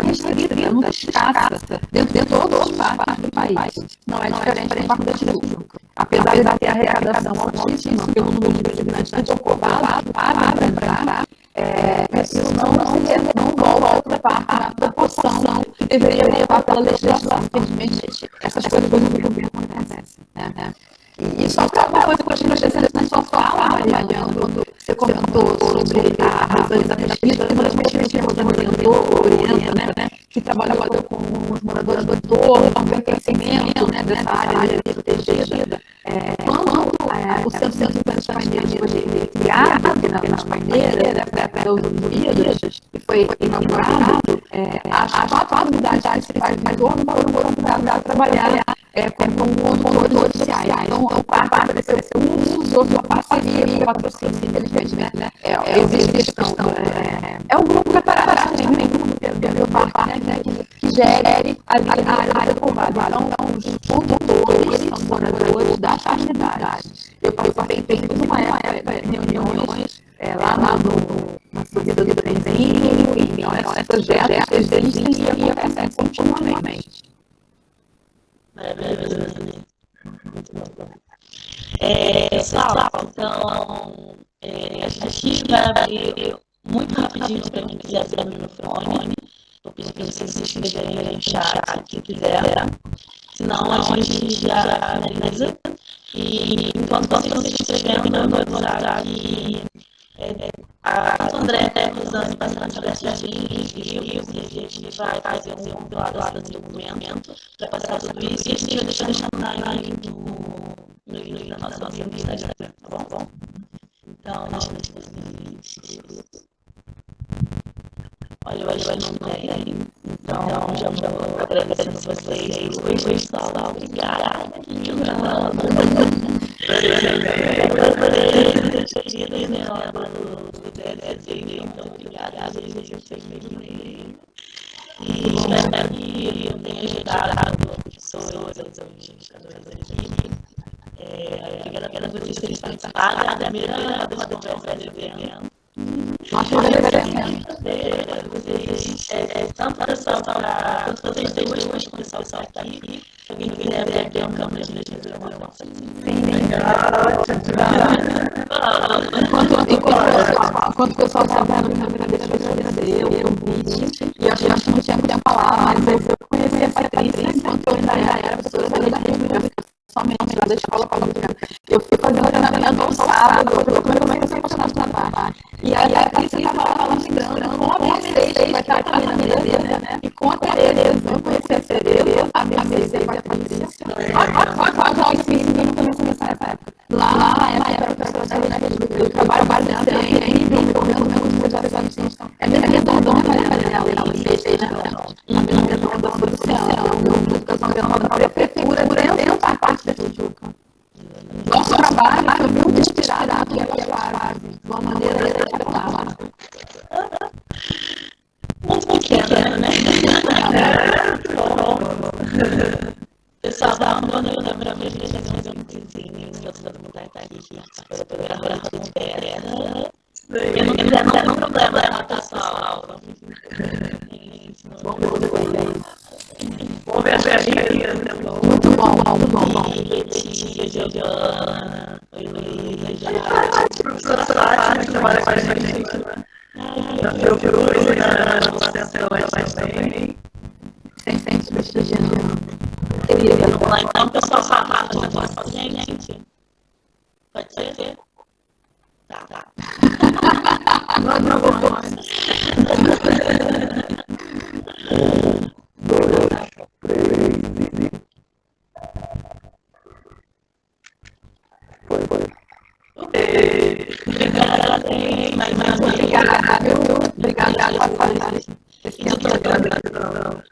restrita, muito escassa, dentro de todos os parques do país. Não é diferente do Parque da Tijuca. Apesar de ter arrecadação altíssima, pelo número de visitantes que ocupado para entrar, isso não volta para o parque na proporção que deveria levar pela legislação. Infelizmente, essas coisas no governo acontecem, né? E só uma coisa que eu achei interessante, só fala, Mariana, quando você comentou sobre a razão da pesquisa, uma das pesquisas que você orienta, né, que trabalha com os moradores do entorno, com o pertencimento, né, dessa área protegida, quando o Centro de Paineiras foi criado nas paineiras, das Olimpíadas, que foi inaugurado, as 4 unidades principais do entorno foram convidadas a trabalhar como condutores sociais. Então, o parque ofereceu cursos, houve uma parceria, patrocínio, infelizmente, né? Existe questão. É um grupo preparado também, o parque, né? Que gere a área povoada. Então, os condutores são moradores das comunidades. Eu participei de uma época de reuniões lá na subida do trenzinho, então essas gestas existem e acontecem continuamente. Maravilhoso, né? Muito bom. Pessoal, então, a gente vai abrir muito rapidinho para quem quiser abrir o microfone. Vou pedir para vocês se inscreverem no chat, quem quiser. Senão a gente já finaliza. E enquanto vocês se inscrevendo, eu vou avisar que a André está usando bastante diversos links, livros, e a gente vai fazer um compilado desse documento para passar tudo isso. E a gente vai deixar no timeline no link da nossa Instagram, tá bom? Então, olha, não tem. Então, já vou agradecendo a vocês. Oi, pessoal, obrigada. Então, obrigada. E espero que eu tenha ajudado pessoas, administradores aqui. Obrigada por vocês terem participado. É a primeira roda de conversa do evento. Nós agradecemos. Tanto para vocês duas, quanto o pessoal que está aqui. Se alguém quiser abrir a câmera de fazer uma nossa. Enquanto o pessoal está vendo a câmera, deixa eu agradecer o convite. E eu acho que não tinha muito a falar, mas eu conheci a Patrícia enquanto eu ainda era professora da República, somente lá da escola pública. Eu fui fazendo treinamento no sábado, eu comecei a apaixonar pela trabalho. E aí a Patrícia estava lá lembrando com a Mercedes, vai estar também na Tereza, né? E com a Tereza, eu conheci a Tereza, a Mercedes e a Patrícia. Olha, assim, eu não conheci nessa época. Lá na época, eu trabalho bastante em é minha redondona dela, ela fez, né? Na redonda do Luciano, educação ambiental da prefeitura, dentro da parte da Tijuca. Nosso trabalho foi muito inspirado aqui agora, de uma maneira espetacular. Muito pequena, né? Pessoal, dá uma boa noite para mim, a gente fazer um vizinho, se todo mundo está aqui, participando do programa de terra. Eu não quero nenhum problema, pessoal. Bom ver a Maria. Muito bom. Letícia, Giovana, Luísa, professora Sara, que trabalha com a gente. Eu fui hoje na associação também. Sem prestigiando. Vamos lá, então, pessoal, só marca o negócio pra gente. Pode ser? Tá. Não vou. Obrigada.